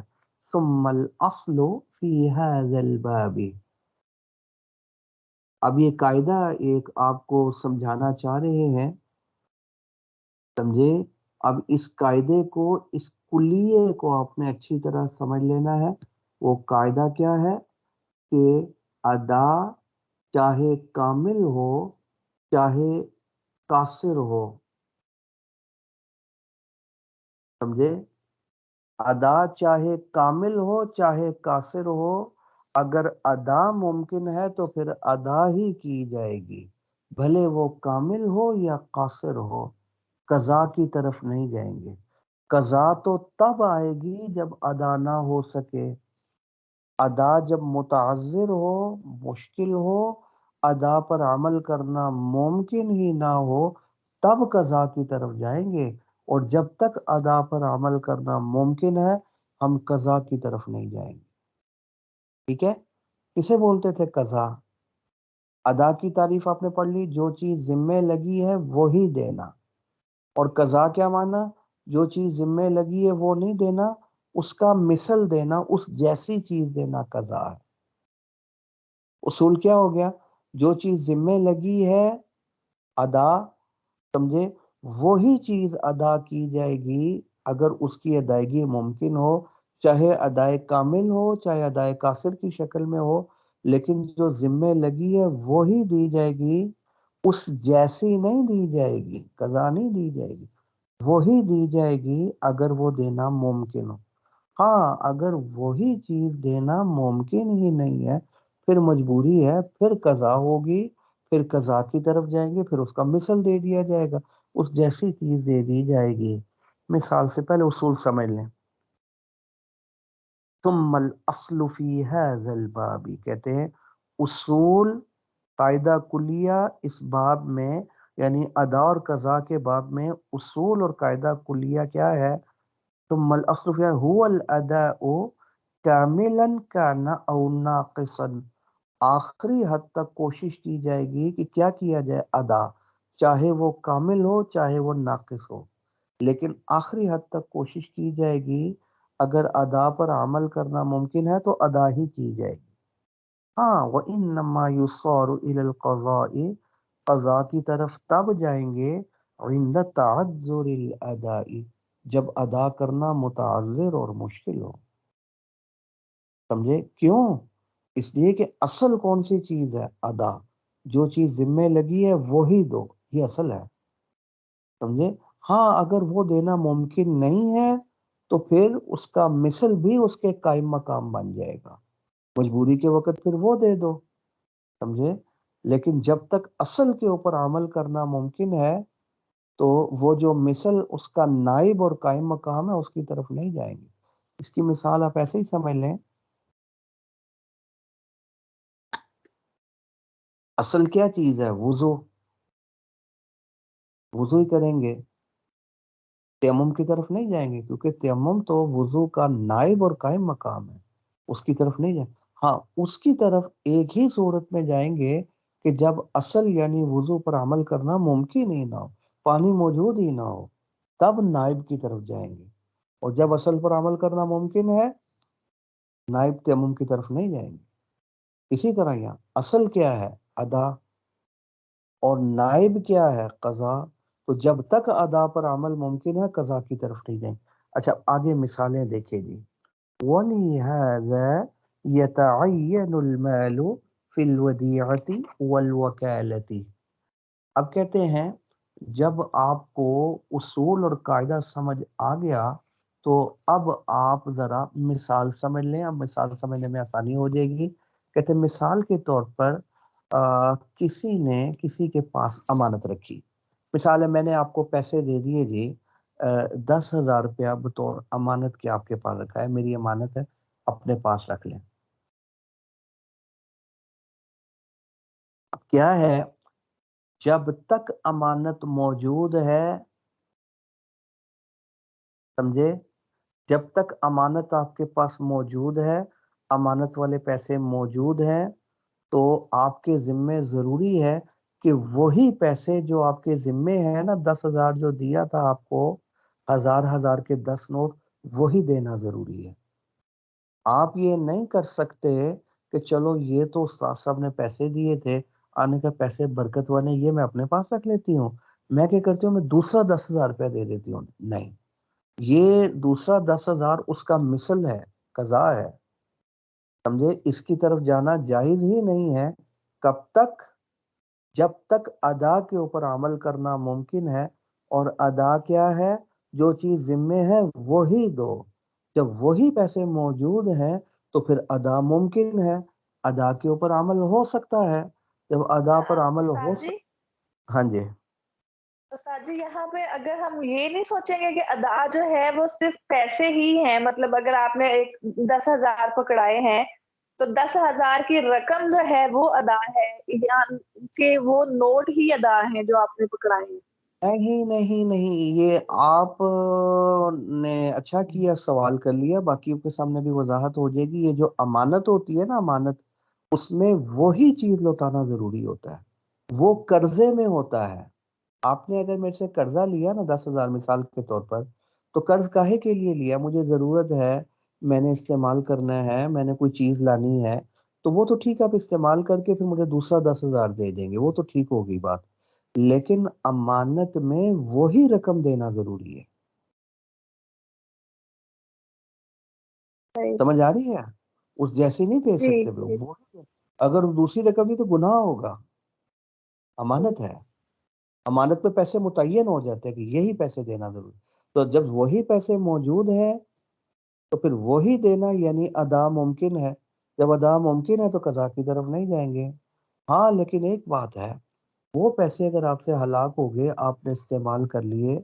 ثم الاصل فی هذا الباب. اب یہ قاعدہ ایک آپ کو سمجھانا چاہ رہے ہیں، سمجھے؟ اب اس قاعدے کو، اس کلیے کو آپ نے اچھی طرح سمجھ لینا ہے. وہ قاعدہ کیا ہے کہ ادا چاہے کامل ہو چاہے قاصر ہو، سمجھے؟ ادا چاہے کامل ہو چاہے قاصر ہو، اگر ادا ممکن ہے تو پھر ادا ہی کی جائے گی، بھلے وہ کامل ہو یا قاصر ہو. قضا کی طرف نہیں جائیں گے. قضا تو تب آئے گی جب ادا نہ ہو سکے. ادا جب متعذر ہو، مشکل ہو، ادا پر عمل کرنا ممکن ہی نہ ہو، تب قضا کی طرف جائیں گے. اور جب تک ادا پر عمل کرنا ممکن ہے، ہم قضا کی طرف نہیں جائیں گے. ٹھیک ہے. کسے بولتے تھے قضا؟ ادا کی تعریف آپ نے پڑھ لی، جو چیز ذمے لگی ہے وہی دینا. اور قضا کیا مانا؟ جو چیز ذمے لگی ہے وہ نہیں دینا، اس کا مثل دینا، اس جیسی چیز دینا قضا ہے. اصول کیا ہو گیا؟ جو چیز ذمے لگی ہے ادا، سمجھے، وہی چیز ادا کی جائے گی اگر اس کی ادائیگی ممکن ہو، چاہے ادائے کامل ہو چاہے ادائے قاصر کی شکل میں ہو، لیکن جو ذمے لگی ہے وہی دی جائے گی، اس جیسی نہیں دی جائے گی، قضا نہیں دی جائے گی، وہی دی جائے گی اگر وہ دینا ممکن ہو. ہاں اگر وہی چیز دینا ممکن ہی نہیں ہے، پھر مجبوری ہے، پھر قضا ہوگی، پھر قضا کی طرف جائیں گے، پھر اس کا مثل دے دیا جائے گا، اس جیسی چیز دے دی جائے گی. مثال سے پہلے اصول سمجھ لیں. ثم الاصل فی هذا الباب، کہتے ہیں اصول، قاعدہ کلیہ اس باب میں، یعنی ادا اور قضا کے باب میں اصول اور قاعدہ کلیہ کیا ہے؟ ثم الاصل فی هو الاداء کاملا کان او ناقصا. آخری حد تک کوشش کی جائے گی کہ کیا کیا جائے؟ ادا، چاہے وہ کامل ہو چاہے وہ ناقص ہو، لیکن آخری حد تک کوشش کی جائے گی اگر ادا پر عمل کرنا ممکن ہے تو ادا ہی کی جائے گی. ہاں وَإِنَّمَا يُصَارُ إِلَى الْقَضَاءِ، قضا کی طرف تب جائیں گے عند تعذر الاداء، جب ادا کرنا متعذر اور مشکل ہو. سمجھے کیوں؟ اس لیے کہ اصل کون سی چیز ہے؟ ادا. جو چیز ذمہ لگی ہے وہی دو، یہ اصل ہے. سمجھے؟ ہاں اگر وہ دینا ممکن نہیں ہے تو پھر اس کا مثل بھی اس کے قائم مقام بن جائے گا، مجبوری کے وقت پھر وہ دے دو. سمجھے؟ لیکن جب تک اصل کے اوپر عمل کرنا ممکن ہے تو وہ جو مثل اس کا نائب اور قائم مقام ہے اس کی طرف نہیں جائیں گے. اس کی مثال آپ ایسے ہی سمجھ لیں. اصل کیا چیز ہے؟ وضو. وضو ہی کریں گے، تیمم کی طرف نہیں جائیں گے، کیونکہ تیمم تو وضو کا نائب اور قائم مقام ہے، اس کی طرف نہیں جائیں. ہاں اس کی طرف ایک ہی صورت میں جائیں گے کہ جب اصل یعنی وضو پر عمل کرنا ممکن ہی نہ ہو، پانی موجود ہی نہ ہو، تب نائب کی طرف جائیں گے. اور جب اصل پر عمل کرنا ممکن ہے، نائب تیمم کی طرف نہیں جائیں گے. اسی طرح یہاں اصل کیا ہے؟ ادا، اور نائب کیا ہے؟ قضا. تو جب تک ادا پر عمل ممکن ہے قضا کی طرف نہیں جائیں. اچھا آگے مثالیں دیکھیں جی. وَلِهَذَا يَتَعَيَّنُ الْمَالُ فِي الْوَدِيعَةِ وَالْوَكَالَةِ. اب کہتے ہیں جب آپ کو اصول اور قاعدہ سمجھ آ گیا تو اب آپ ذرا مثال سمجھ لیں. اب مثال سمجھنے میں آسانی ہو جائے گی. کہتے ہیں مثال کے طور پر کسی نے کسی کے پاس امانت رکھی. مثال ہے میں نے آپ کو پیسے دے دیے جی، 10,000 روپیہ بطور امانت کے آپ کے پاس رکھا ہے، میری امانت ہے، اپنے پاس رکھ لیں. اب کیا ہے؟ جب تک امانت موجود ہے، سمجھے، جب تک امانت آپ کے پاس موجود ہے، امانت والے پیسے موجود ہیں، تو آپ کے ذمے ضروری ہے کہ وہی پیسے جو آپ کے ذمے ہیں نا، 10,000 جو دیا تھا آپ کو، 1,000 کے 10 نوٹ، وہی دینا ضروری ہے. آپ یہ نہیں کر سکتے کہ چلو یہ تو استاد صاحب نے پیسے دیے تھے، آنے کا پیسے برکت والے، یہ میں اپنے پاس رکھ لیتی ہوں، میں کیا کرتی ہوں، میں دوسرا 10,000 روپیہ دے دیتی ہوں. نہیں، یہ دوسرا 10,000 اس کا مثل ہے، قضا ہے. سمجھے؟ اس کی طرف جانا جائز ہی نہیں ہے. کب تک؟ جب تک ادا کے اوپر عمل کرنا ممکن ہے. اور ادا کیا ہے؟ جو چیز ذمے ہے وہی دو. جب وہی پیسے موجود ہیں تو پھر ادا ممکن ہے، ادا کے اوپر عمل ہو سکتا ہے. جب ادا پر عمل ہو استاد جی، ہاں جی. استاد جی یہاں پہ اگر ہم یہ نہیں سوچیں گے کہ ادا جو ہے وہ صرف پیسے ہی ہیں، مطلب اگر آپ نے ایک 10,000 پکڑائے ہیں تو 10,000 کی رقم جو ہے وہ ادا ہے، یا کہ وہ نوٹ ہی ادا ہیں جو آپ نے پکڑائے ہیں؟ نہیں نہیں نہیں، یہ آپ نے اچھا کیا سوال کر لیا، باقیوں کے سامنے بھی وضاحت ہو جائے گی۔ یہ جو امانت ہوتی ہے نا، امانت، اس میں وہی چیز لوٹانا ضروری ہوتا ہے، وہ قرضے میں ہوتا ہے۔ آپ نے اگر میرے سے قرضہ لیا نا 10,000 مثال کے طور پر، تو قرض کاہے کے لیے لیا؟ مجھے ضرورت ہے، میں نے استعمال کرنا ہے، میں نے کوئی چیز لانی ہے، تو وہ تو ٹھیک ہے، آپ استعمال کر کے پھر مجھے دوسرا 10,000 دے دیں گے، وہ تو ٹھیک ہوگی بات۔ لیکن امانت میں وہی رقم دینا ضروری ہے، صحیح۔ سمجھ آ رہی ہے؟ اس جیسی نہیں دے جی سکتے جی وہی، اگر دوسری رقم دی تو گناہ ہوگا۔ امانت ہے، امانت پہ پیسے متعین ہو جاتے ہیں کہ یہی پیسے دینا ضروری، تو جب وہی پیسے موجود ہیں تو پھر وہی دینا، یعنی ادا ممکن ہے۔ جب ادا ممکن ہے تو قضا کی طرف نہیں جائیں گے۔ ہاں لیکن ایک بات ہے، وہ پیسے اگر آپ سے ہلاک ہو گئے، آپ نے استعمال کر لیے،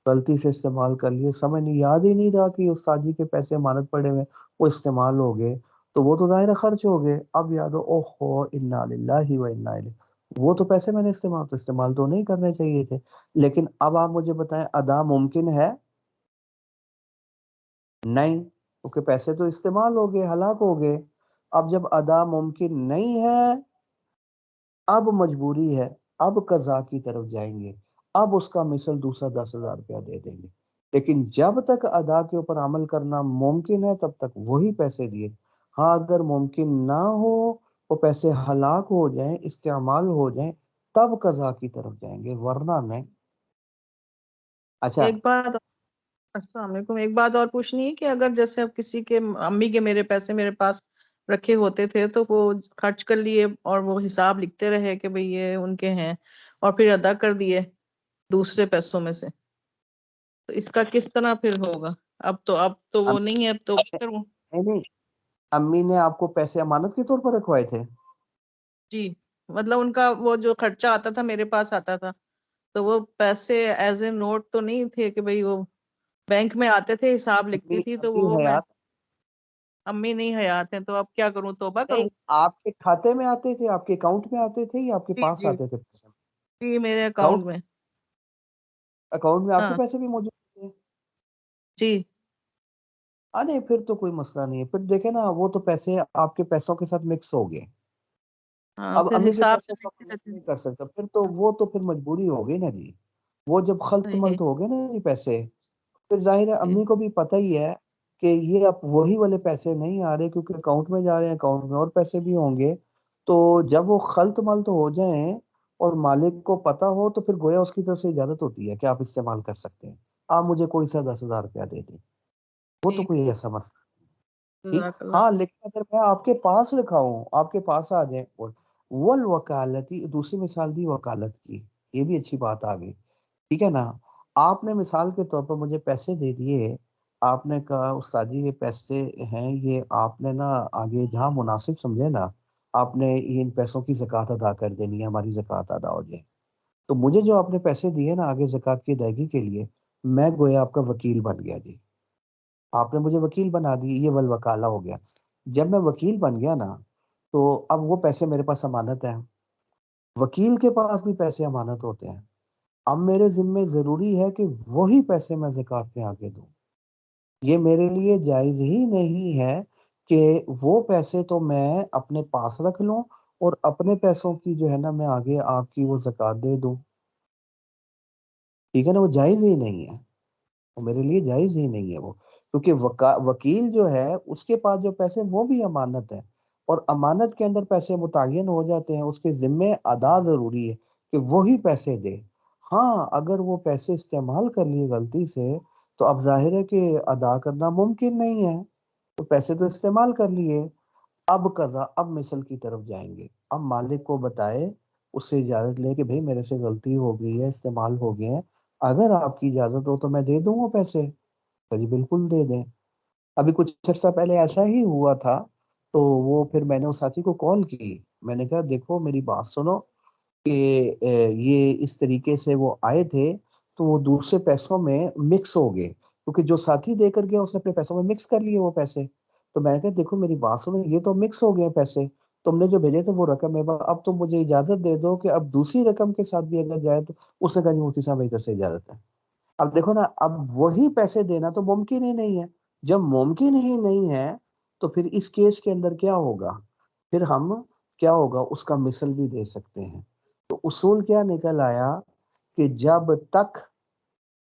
غلطی سے استعمال کر لیے، سمجھ نہیں، یاد ہی نہیں رہا کہ استاد جی کے پیسے امانت پڑے ہوئے، وہ استعمال ہو گئے، تو وہ تو ظاہر خرچ ہو گئے۔ اب یاد ہو، اوہ ہو انا للہ و انا الیہ، وہ تو پیسے میں نے استعمال تو نہیں کرنے چاہیے تھے۔ لیکن اب آپ مجھے بتائیں، ادا ممکن ہے؟ نہیں، کیونکہ پیسے تو استعمال ہو گئے، ہلاک ہو گئے۔ اب جب ادا ممکن نہیں ہے، اب مجبوری ہے، اب قضا کی طرف جائیں گے، اب اس کا مثل دوسرا 10,000 روپیہ دے دیں گے۔ لیکن جب تک ادا کے اوپر عمل کرنا ممکن ہے تب تک وہی پیسے دیے۔ ہاں اگر ممکن نہ ہو، وہ پیسے ہلاک ہو جائیں، استعمال ہو جائیں، تب قضا کی طرف جائیں گے، ورنہ نہیں۔ اچھا، ایک بات، السلام علیکم، ایک بات اور پوچھنی ہے کہ اگر جیسے اب کسی کے امی کے میرے پیسے میرے پاس رکھے ہوتے تھے تو وہ خرچ کر لیے اور وہ حساب لکھتے رہے کہ بھئی یہ ان کے ہیں، اور پھر ادا کر دیے دوسرے پیسوں میں سے، تو اس کا کس طرح پھر ہوگا؟ اب تو وہ نہیں ہے، اب تو کیا کروں؟ نہیں نہیں، امی نے آپ کو پیسے امانت کے طور پر رکھوائے تھے؟ جی، مطلب ان کا وہ جو خرچہ آتا تھا میرے پاس آتا تھا، تو وہ پیسے ایز اے نوٹ تو نہیں تھے کہ بھئی وہ بینک میں آتے تھے، حساب لکھتی امی تھی، تو امی وہ میں، حیات امی نہیں حیات ہیں، تو اب کیا کروں؟ توبہ نہیں، کروں؟ آپ کے کھاتے میں آتے تھے، آپ کے اکاؤنٹ میں آتے تھے، یا آپ کے جی پاس جی آتے تھے پیسے؟ جی، میرے اکاؤنٹ اکاؤنٹ میں۔ اکاؤنٹ میں آپ کے ہاں پیسے بھی موجود تھے؟ جی ہاں نہیں، پھر تو کوئی مسئلہ نہیں ہے، پھر دیکھیں نا، وہ تو پیسے آپ کے پیسوں کے ساتھ مکس ہو گئے۔ ہاں، اب پھر امی کے حساب سے پیسوں کو لکھتے آپ مکس رہتے نہیں کر سکتا، پھر تو وہ تو پھر مجبوری ہو گئی نا جی، وہ جب خلط ہیں۔ ملط ہو گئے نا جی پیسے، پھر ظاہر ہے جی امی کو بھی پتہ ہی ہے کہ یہ اب وہی والے پیسے نہیں آ رہے، کیونکہ اکاؤنٹ میں جا رہے ہیں، اکاؤنٹ میں اور پیسے بھی ہوں گے، تو جب وہ خلط ملط ہو جائیں اور مالک کو پتہ ہو، تو پھر گویا اس کی طرف سے اجازت ہوتی ہے کہ آپ استعمال کر سکتے ہیں، آپ مجھے کوئی سا 10,000 روپیہ دے دیں، وہ تو ٹھیک کوئی ہے، ایسا مسئلہ ٹھیک۔ جزاک اللہ۔ ہاں لیکن اگر میں آپ کے پاس لکھا ہوں، آپ کے پاس آ جائیں، والوکالتی، دوسری مثال دی وکالت کی، یہ بھی اچھی بات آ گئی، ٹھیک ہے نا؟ آپ نے مثال کے طور پر مجھے پیسے دے دیے، آپ نے کہا استاد جی یہ پیسے ہیں، یہ آپ نے نا آگے جہاں مناسب سمجھے نا، آپ نے ان پیسوں کی زکوٰۃ ادا کر دینی ہے، ہماری زکوٰۃ ادا ہو جائے، تو مجھے جو آپ نے پیسے دیے نا آگے زکوٰۃ کی ادائیگی کے لیے، میں گویا آپ کا وکیل بن گیا جی، آپ نے مجھے وکیل بنا دی، یہ والوکالہ ہو گیا۔ جب میں وکیل بن گیا نا، تو اب وہ پیسے میرے پاس امانت ہیں، وکیل کے پاس بھی پیسے امانت ہوتے ہیں، اب میرے ذمے ضروری ہے کہ وہی پیسے میں زکوٰۃ میں آگے دوں۔ یہ میرے لیے جائز ہی نہیں ہے کہ وہ پیسے تو میں اپنے پاس رکھ لوں اور اپنے پیسوں کی جو ہے نا میں آگے آپ کی وہ زکوٰۃ دے دوں، ٹھیک ہے نا؟ وہ جائز ہی نہیں ہے، وہ میرے لیے جائز ہی نہیں ہے وہ، کیونکہ وکیل جو ہے اس کے پاس جو پیسے وہ بھی امانت ہے، اور امانت کے اندر پیسے متعین ہو جاتے ہیں، اس کے ذمے ادا ضروری ہے کہ وہی پیسے دے۔ ہاں اگر وہ پیسے استعمال کر لیے غلطی سے، تو اب ظاہر ہے کہ ادا کرنا ممکن نہیں ہے، تو پیسے تو استعمال کر لیے، اب قضا، اب مثل کی طرف جائیں گے، اب مالک کو بتائے، اس سے اجازت لے کہ بھئی میرے سے غلطی ہو گئی ہے، استعمال ہو گئے ہیں، اگر آپ کی اجازت ہو تو میں دے دوں وہ پیسے، تو جی بالکل دے دیں۔ ابھی کچھ عرصہ پہلے ایسا ہی ہوا تھا، تو وہ پھر میں نے اس ساتھی کو کال کی، میں نے کہا دیکھو میری بات سنو، کہ یہ اس طریقے سے وہ آئے تھے، تو وہ دوسرے پیسوں میں مکس ہو گئے، کیونکہ جو ساتھی دے کر گیا اس نے اپنے پیسوں میں مکس کر لیے وہ پیسے، تو میں نے کہا دیکھو میری بات سنو، یہ تو مکس ہو گئے پیسے، تم نے جو بھیجے تھے وہ رقم ہے، اب تم مجھے اجازت دے دو کہ اب دوسری رقم کے ساتھ بھی اگر جائے تو اس نے کہا جی مفتی صاحب ادھر سے اجازت ہے. اب دیکھو نا، اب وہی پیسے دینا تو ممکن ہی نہیں ہے. جب ممکن ہی نہیں ہے تو پھر اس کیس کے اندر کیا ہوگا؟ پھر ہم کیا ہوگا، اس کا مثل بھی دے سکتے ہیں. تو اصول کیا نکل آیا کہ جب تک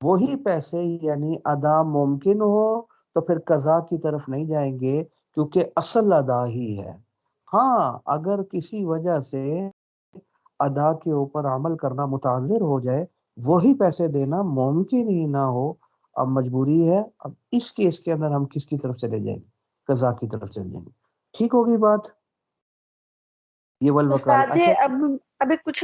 وہی پیسے یعنی ادا ممکن ہو تو پھر قضا کی طرف نہیں جائیں گے، کیونکہ اصل ادا ہی ہے. ہاں اگر کسی وجہ سے ادا کے اوپر عمل کرنا متعذر ہو جائے، وہی پیسے دینا ممکن ہی نہ ہو، اب مجبوری ہے. اب اس کیس کے اندر ہم کس کی طرف چلے جائیں گے؟ قضا کی طرف چلے جائیں گے. ٹھیک ہوگی بات؟ یہ والوکال. استاد جی اچھا ابھی کچھ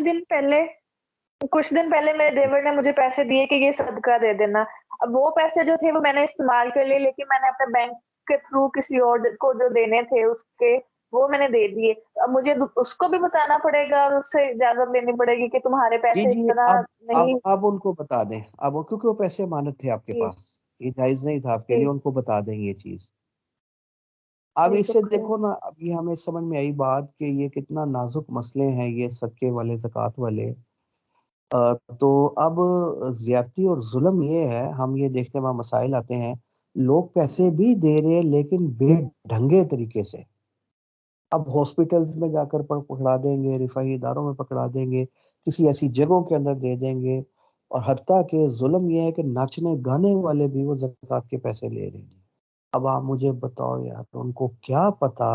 دن پہلے میرے دیور نے مجھے پیسے دیے کہ یہ صدقہ دے دینا. اب وہ پیسے جو تھے وہ میں نے استعمال کر لیے، لیکن میں نے اپنے بینک کے تھرو کسی اور کو جو دینے تھے اس کے وہ میں نے دے دیے. اب مجھے اس کو بھی بتانا پڑے گا اور اس سے اجازت لینی پڑے گی کہ تمہارے جی پیسے جی، اتنا نہیں. اب ان کو بتا دیں، اب کیونکہ وہ پیسے امانت تھے آپ کے جی پاس، یہ جائز نہیں تھا آپ کے جی لیے، ان کو بتا دیں یہ چیز. اب جی اس سے شکریہ. دیکھو نا، اب یہ ہمیں سمجھ میں آئی بات کہ یہ کتنا نازک مسئلے ہیں یہ صدقے والے، زکوٰۃ والے. تو اب زیادتی اور ظلم یہ ہے، ہم یہ دیکھتے ہیں وہاں مسائل آتے ہیں، لوگ پیسے بھی دے رہے لیکن بے ڈھنگے طریقے سے. اب ہاسپٹلز میں جا کر پکڑا دیں گے، رفاہی اداروں میں پکڑا دیں گے، کسی ایسی جگہوں کے اندر دے دیں گے. اور حتیٰ کہ ظلم یہ ہے کہ ناچنے گانے والے بھی وہ زکوٰۃ کے پیسے لے رہے ہیں. اب آپ مجھے بتاؤ یار، ان کو کیا پتا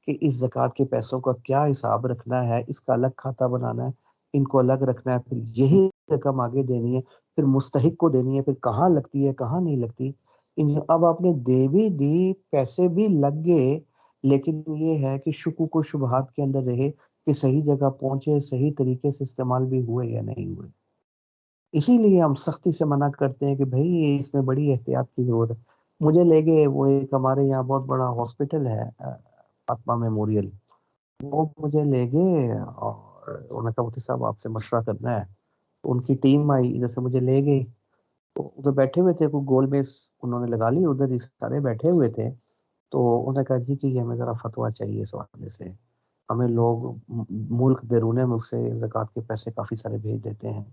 کہ اس زکوٰۃ کے پیسوں کا کیا حساب رکھنا ہے، اس کا الگ کھاتا بنانا ہے، ان کو الگ رکھنا ہے، پھر یہی رقم آگے دینی ہے، پھر مستحق کو دینی ہے، پھر کہاں لگتی ہے کہاں نہیں لگتی. اب آپ نے دے بھی دی، پیسے بھی لگ گئے، لیکن یہ ہے کہ شکوک و شبہات کے اندر رہے کہ صحیح جگہ پہنچے، صحیح طریقے سے استعمال بھی ہوئے یا نہیں ہوئے. اسی لیے ہم سختی سے منع کرتے ہیں کہ بھائی اس میں بڑی احتیاط کی ضرورت ہے. مجھے لے گئے، وہ ایک ہمارے یہاں بہت بڑا ہاسپٹل ہے فاطمہ میموریل، وہ مجھے لے گئے اور انہوں نے کہا مفتی صاحب آپ سے مشورہ کرنا ہے. تو ان کی ٹیم آئی، ادھر سے مجھے لے گئی، تو ادھر بیٹھے ہوئے تھے، کوئی گول میز انہوں نے لگا لی، ادھر سارے بیٹھے ہوئے تھے. تو انہوں نے کہا جی کہ یہ ہمیں ذرا فتویٰ چاہیے اس حوالے سے، ہمیں لوگ ملک بیرون ملک سے زکوٰۃ کے پیسے کافی سارے بھیج دیتے ہیں.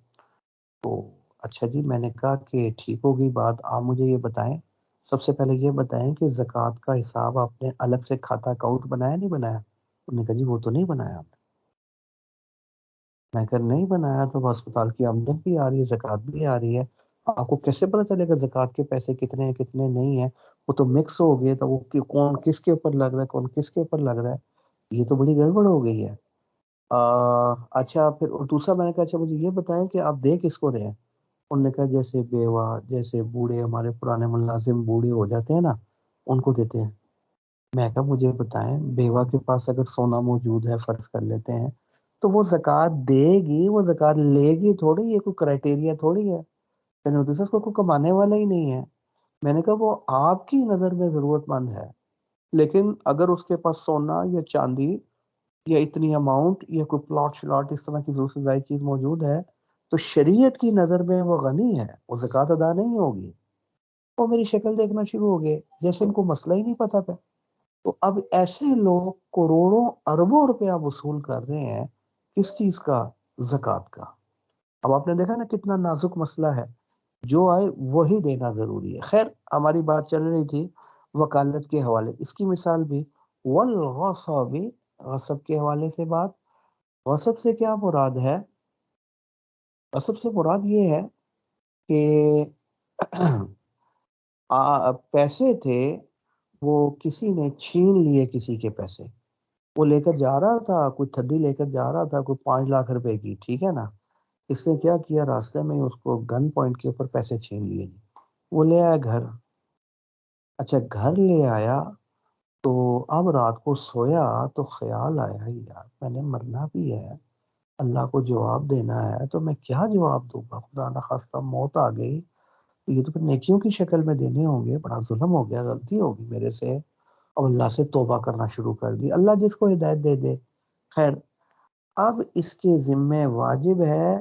تو اچھا جی، میں نے کہا کہ ٹھیک ہوگی بات، آپ مجھے یہ بتائیں، سب سے پہلے یہ بتائیں کہ زکوٰۃ کا حساب آپ نے الگ سے کھاتا اکاؤنٹ بنایا نہیں بنایا؟ انہوں نے کہا جی وہ تو نہیں بنایا. میں کہا نہیں بنایا تو ہسپتال کی آمدن بھی آ رہی ہے، زکوٰۃ بھی آ رہی ہے، آپ کو کیسے پتہ چلے گا زکوٰۃ کے پیسے کتنے ہیں کتنے نہیں ہیں؟ وہ تو مکس ہو گئے، تو وہ کون کس کے اوپر لگ رہا ہے کون کس کے اوپر لگ رہا ہے، یہ تو بڑی گڑبڑ ہو گئی ہے. اچھا پھر دوسرا میں نے کہا اچھا مجھے یہ بتائیں کہ آپ دے کس کو رہے ہیں؟ انہوں نے کہا جیسے بیوہ، جیسے بوڑھے، ہمارے پرانے ملازم بوڑھے ہو جاتے ہیں نا، ان کو دیتے ہیں. میں کہا مجھے بتائیں، بیوہ کے پاس اگر سونا موجود ہے فرض کر لیتے ہیں، تو وہ زکوٰۃ دے گی، وہ زکوٰۃ لے گی تھوڑی، یہ کوئی کرائٹیریا تھوڑی ہے. اس کو کوئی کمانے والا ہی نہیں ہے. میں نے کہا وہ آپ کی نظر میں ضرورت مند ہے، لیکن اگر اس کے پاس سونا یا چاندی یا اتنی اماؤنٹ یا کوئی پلاٹ شلاٹ اس طرح کی دوسری زائد چیز موجود ہے، تو شریعت کی نظر میں وہ غنی ہے، وہ زکوٰۃ ادا نہیں ہوگی. وہ میری شکل دیکھنا شروع ہو گئے جیسے ان کو مسئلہ ہی نہیں پتا تھا. تو اب ایسے لوگ کروڑوں اربوں روپیہ وصول کر رہے ہیں، کس چیز کا؟ زکوٰۃ کا. اب آپ نے دیکھا نا کتنا نازک مسئلہ ہے، جو آئے وہی دینا ضروری ہے. خیر ہماری بات چل رہی تھی وکالت کے حوالے، اس کی مثال بھی والغصب، غصب کے حوالے سے بات. غصب سے کیا مراد ہے؟ غصب سے مراد یہ ہے کہ پیسے تھے، وہ کسی نے چھین لیے کسی کے پیسے، وہ لے کر جا رہا تھا، کوئی تھدی لے کر جا رہا تھا، کوئی 5 لاکھ روپے کی، ٹھیک ہے نا. اس نے کیا کیا، راستے میں اس کو گن پوائنٹ کے اوپر پیسے چھین لیے. وہ لے آیا گھر. اچھا گھر لے آیا تو اب رات کو سویا تو خیال آیا یار میں نے مرنا بھی ہے، اللہ کو جواب دینا ہے، تو میں کیا جواب دوں گا؟ خدا نخواستہ موت آ گئی، یہ تو پھر نیکیوں کی شکل میں دینے ہوں گے، بڑا ظلم ہو گیا، غلطی ہوگی میرے سے. اور اللہ سے توبہ کرنا شروع کر دی. اللہ جس کو ہدایت دے دے. خیر اب اس کے ذمے واجب ہے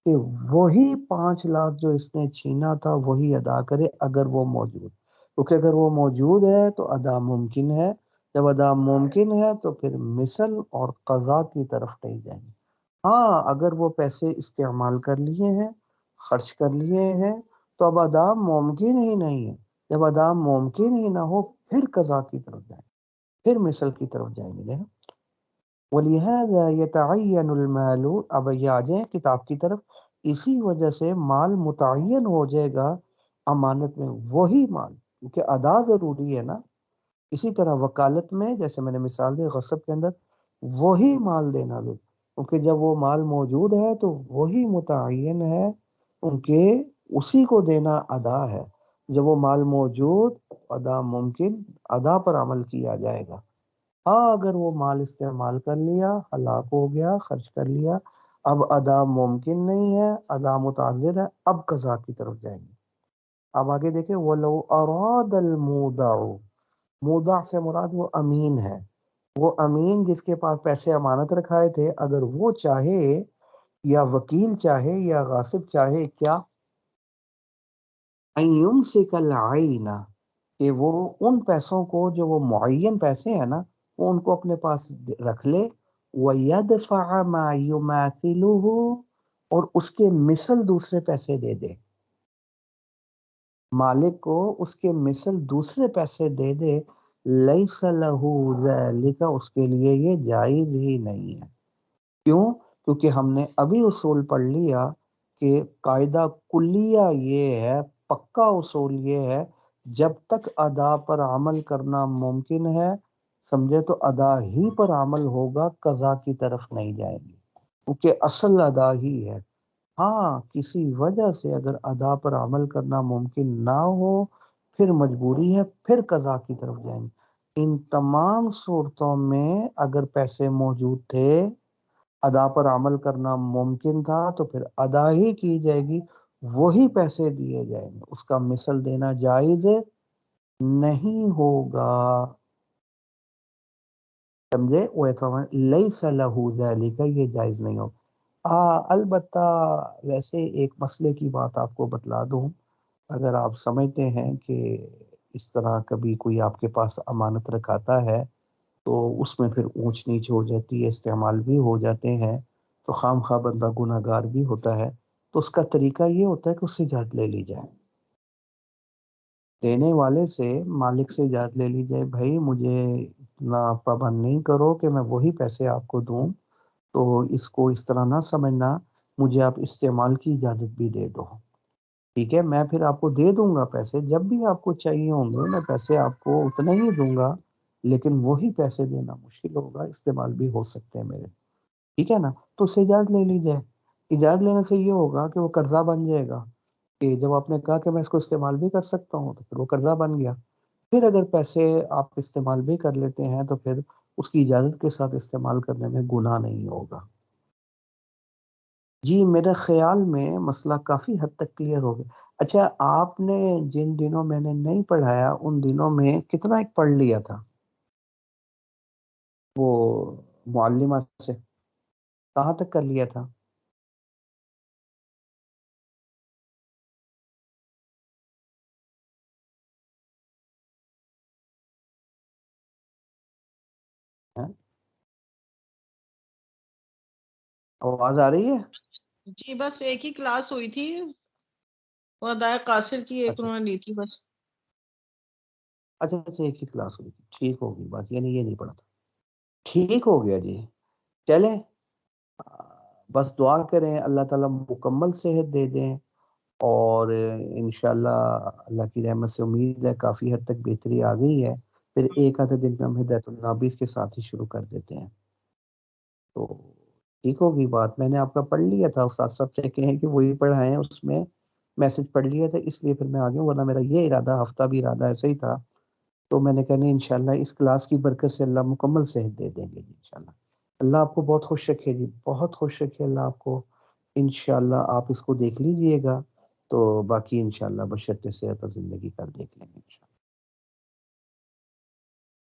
کہ وہی 5 لاکھ جو اس نے چھینا تھا وہی ادا کرے اگر وہ موجود، کیونکہ اگر وہ موجود ہے تو ادا ممکن ہے، جب ادا ممکن ہے تو پھر مثل اور قضا کی طرف نہیں جائیں گے. ہاں اگر وہ پیسے استعمال کر لیے ہیں، خرچ کر لیے ہیں، تو اب ادا ممکن ہی نہیں ہے. جب ادا ممکن ہی نہ ہو پھر قضا کی طرف جائیں گے، پھر مثل کی طرف جائیں گے. وَلِهَذَا يَتَعَيَّنُ الْمَالُ، اب یہ آ جائیں کتاب کی طرف. اسی وجہ سے مال متعین ہو جائے گا امانت میں، وہی مال، کیونکہ ادا ضروری ہے نا. اسی طرح وکالت میں جیسے میں نے مثال دی غصب کے اندر، وہی مال دینا بھی، کیونکہ جب وہ مال موجود ہے تو وہی متعین ہے، کیونکہ اسی کو دینا ادا ہے. جب وہ مال موجود، ادا ممکن، ادا پر عمل کیا جائے گا. ہاں اگر وہ مال استعمال کر لیا، ہلاک ہو گیا، خرچ کر لیا، اب ادا ممکن نہیں ہے، ادا متعذر ہے، اب قضا کی طرف جائیں گے. اب آگے دیکھیں وَلَوْ أَرَادَ الْمُودَعُ، مودع سے مراد وہ امین ہے. وہ امین جس کے پاس پیسے امانت رکھائے تھے، اگر وہ چاہے یا وکیل چاہے یا غاصب چاہے کیا، ان یمسک العین، کہ وہ ان پیسوں کو جو وہ معین پیسے ہیں نا، وہ ان کو اپنے پاس رکھ لے. وَيَدْفَعَ مَا يُمَاثِلُهُ، اور اس کے مثل دوسرے پیسے دے دے. مالک کو اس کے مثل دوسرے پیسے دے دے. لیس لہو ذالک، اس کے لیے یہ جائز ہی نہیں ہے. کیوں؟ کیونکہ ہم نے ابھی اصول پڑھ لیا کہ قاعدہ کلیہ یہ ہے، پکا اصول یہ ہے، جب تک ادا پر عمل کرنا ممکن ہے، سمجھے، تو ادا ہی پر عمل ہوگا، قضا کی طرف نہیں جائے گی، کیونکہ اصل ادا ہی ہے. ہاں کسی وجہ سے اگر ادا پر عمل کرنا ممکن نہ ہو، پھر مجبوری ہے، پھر قضا کی طرف جائیں گے. ان تمام صورتوں میں اگر پیسے موجود تھے، ادا پر عمل کرنا ممکن تھا، تو پھر ادا ہی کی جائے گی، وہی پیسے دیے جائیں گے، اس کا مثل دینا جائز نہیں ہوگا. سمجھے؟ لیس لہو ذالک، یہ جائز نہیں ہوگا. البتہ ویسے ایک مسئلے کی بات آپ کو بتلا دوں، اگر آپ سمجھتے ہیں کہ اس طرح کبھی کوئی آپ کے پاس امانت رکھاتا ہے تو اس میں پھر اونچ نیچ ہو جاتی ہے، استعمال بھی ہو جاتے ہیں، تو خام خواہ بندہ گناہ گار بھی ہوتا ہے، تو اس کا طریقہ یہ ہوتا ہے کہ اس سے اجازت لے لی جائے. دینے والے سے، مالک سے اجازت لے لی جائے، بھائی مجھے اتنا پابند نہیں کرو کہ میں وہی پیسے آپ کو دوں، تو اس کو اس طرح نہ سمجھنا، مجھے آپ استعمال کی اجازت بھی دے دو. ٹھیک ہے، میں پھر آپ کو دے دوں گا پیسے، جب بھی آپ کو چاہیے ہوں گے میں پیسے آپ کو اتنا ہی دوں گا، لیکن وہی پیسے دینا مشکل ہوگا، استعمال بھی ہو سکتے ہیں میرے. ٹھیک ہے نا؟ تو اس سے اجازت لے لی جائے. اجازت لینے سے یہ ہوگا کہ وہ قرضہ بن جائے گا، کہ جب آپ نے کہا کہ میں اس کو استعمال بھی کر سکتا ہوں تو پھر وہ قرضہ بن گیا. پھر اگر پیسے آپ استعمال بھی کر لیتے ہیں تو پھر اس کی اجازت کے ساتھ استعمال کرنے میں گناہ نہیں ہوگا. جی میرے خیال میں مسئلہ کافی حد تک کلیئر ہو گیا. اچھا آپ نے جن دنوں میں نے نہیں پڑھایا ان دنوں میں کتنا ایک پڑھ لیا تھا وہ معلمہ سے؟ کہاں تک کر لیا تھا؟ آواز آ رہی ہے؟ جی بس ایک ہی کلاس ہوئی تھی، وہ ادائے قاصر کی ایک اچھا انہوں نے لی تھی بس. اچھا اچھا، ایک ہی کلاس ہوئی تھی، ٹھیک ہوگی بات، یعنی یہ نہیں پڑھا تھا. ٹھیک ہو گیا جی. چلیں بس دعا کریں اللہ تعالیٰ مکمل صحت دے دیں، اور انشاءاللہ اللہ کی رحمت سے امید ہے کافی حد تک بہتری آ گئی ہے. پھر ایک آدھے دن میں ہم ہدایت النابیس کے ساتھ ہی شروع کر دیتے ہیں. تو ٹھیک ہوگی بات. میں نے آپ کا پڑھ لیا تھا، استاد صاحب سے کہیں کہ وہی پڑھائیں، اس میں میسج پڑھ لیا تھا، اس لیے پھر میں آ گیا، ورنہ میرا یہ ارادہ ہفتہ بھی ارادہ ایسے ہی تھا. تو میں نے کہا نہیں انشاءاللہ اس کلاس کی برکت سے اللہ مکمل صحت دے دیں گے جی انشاءاللہ. اللہ آپ کو بہت خوش رکھے جی، بہت خوش رکھے اللہ آپ کو. انشاءاللہ آپ اس کو دیکھ لیجئے گا، تو باقی انشاءاللہ بشرط صحت اور زندگی کا دیکھ لیں گے.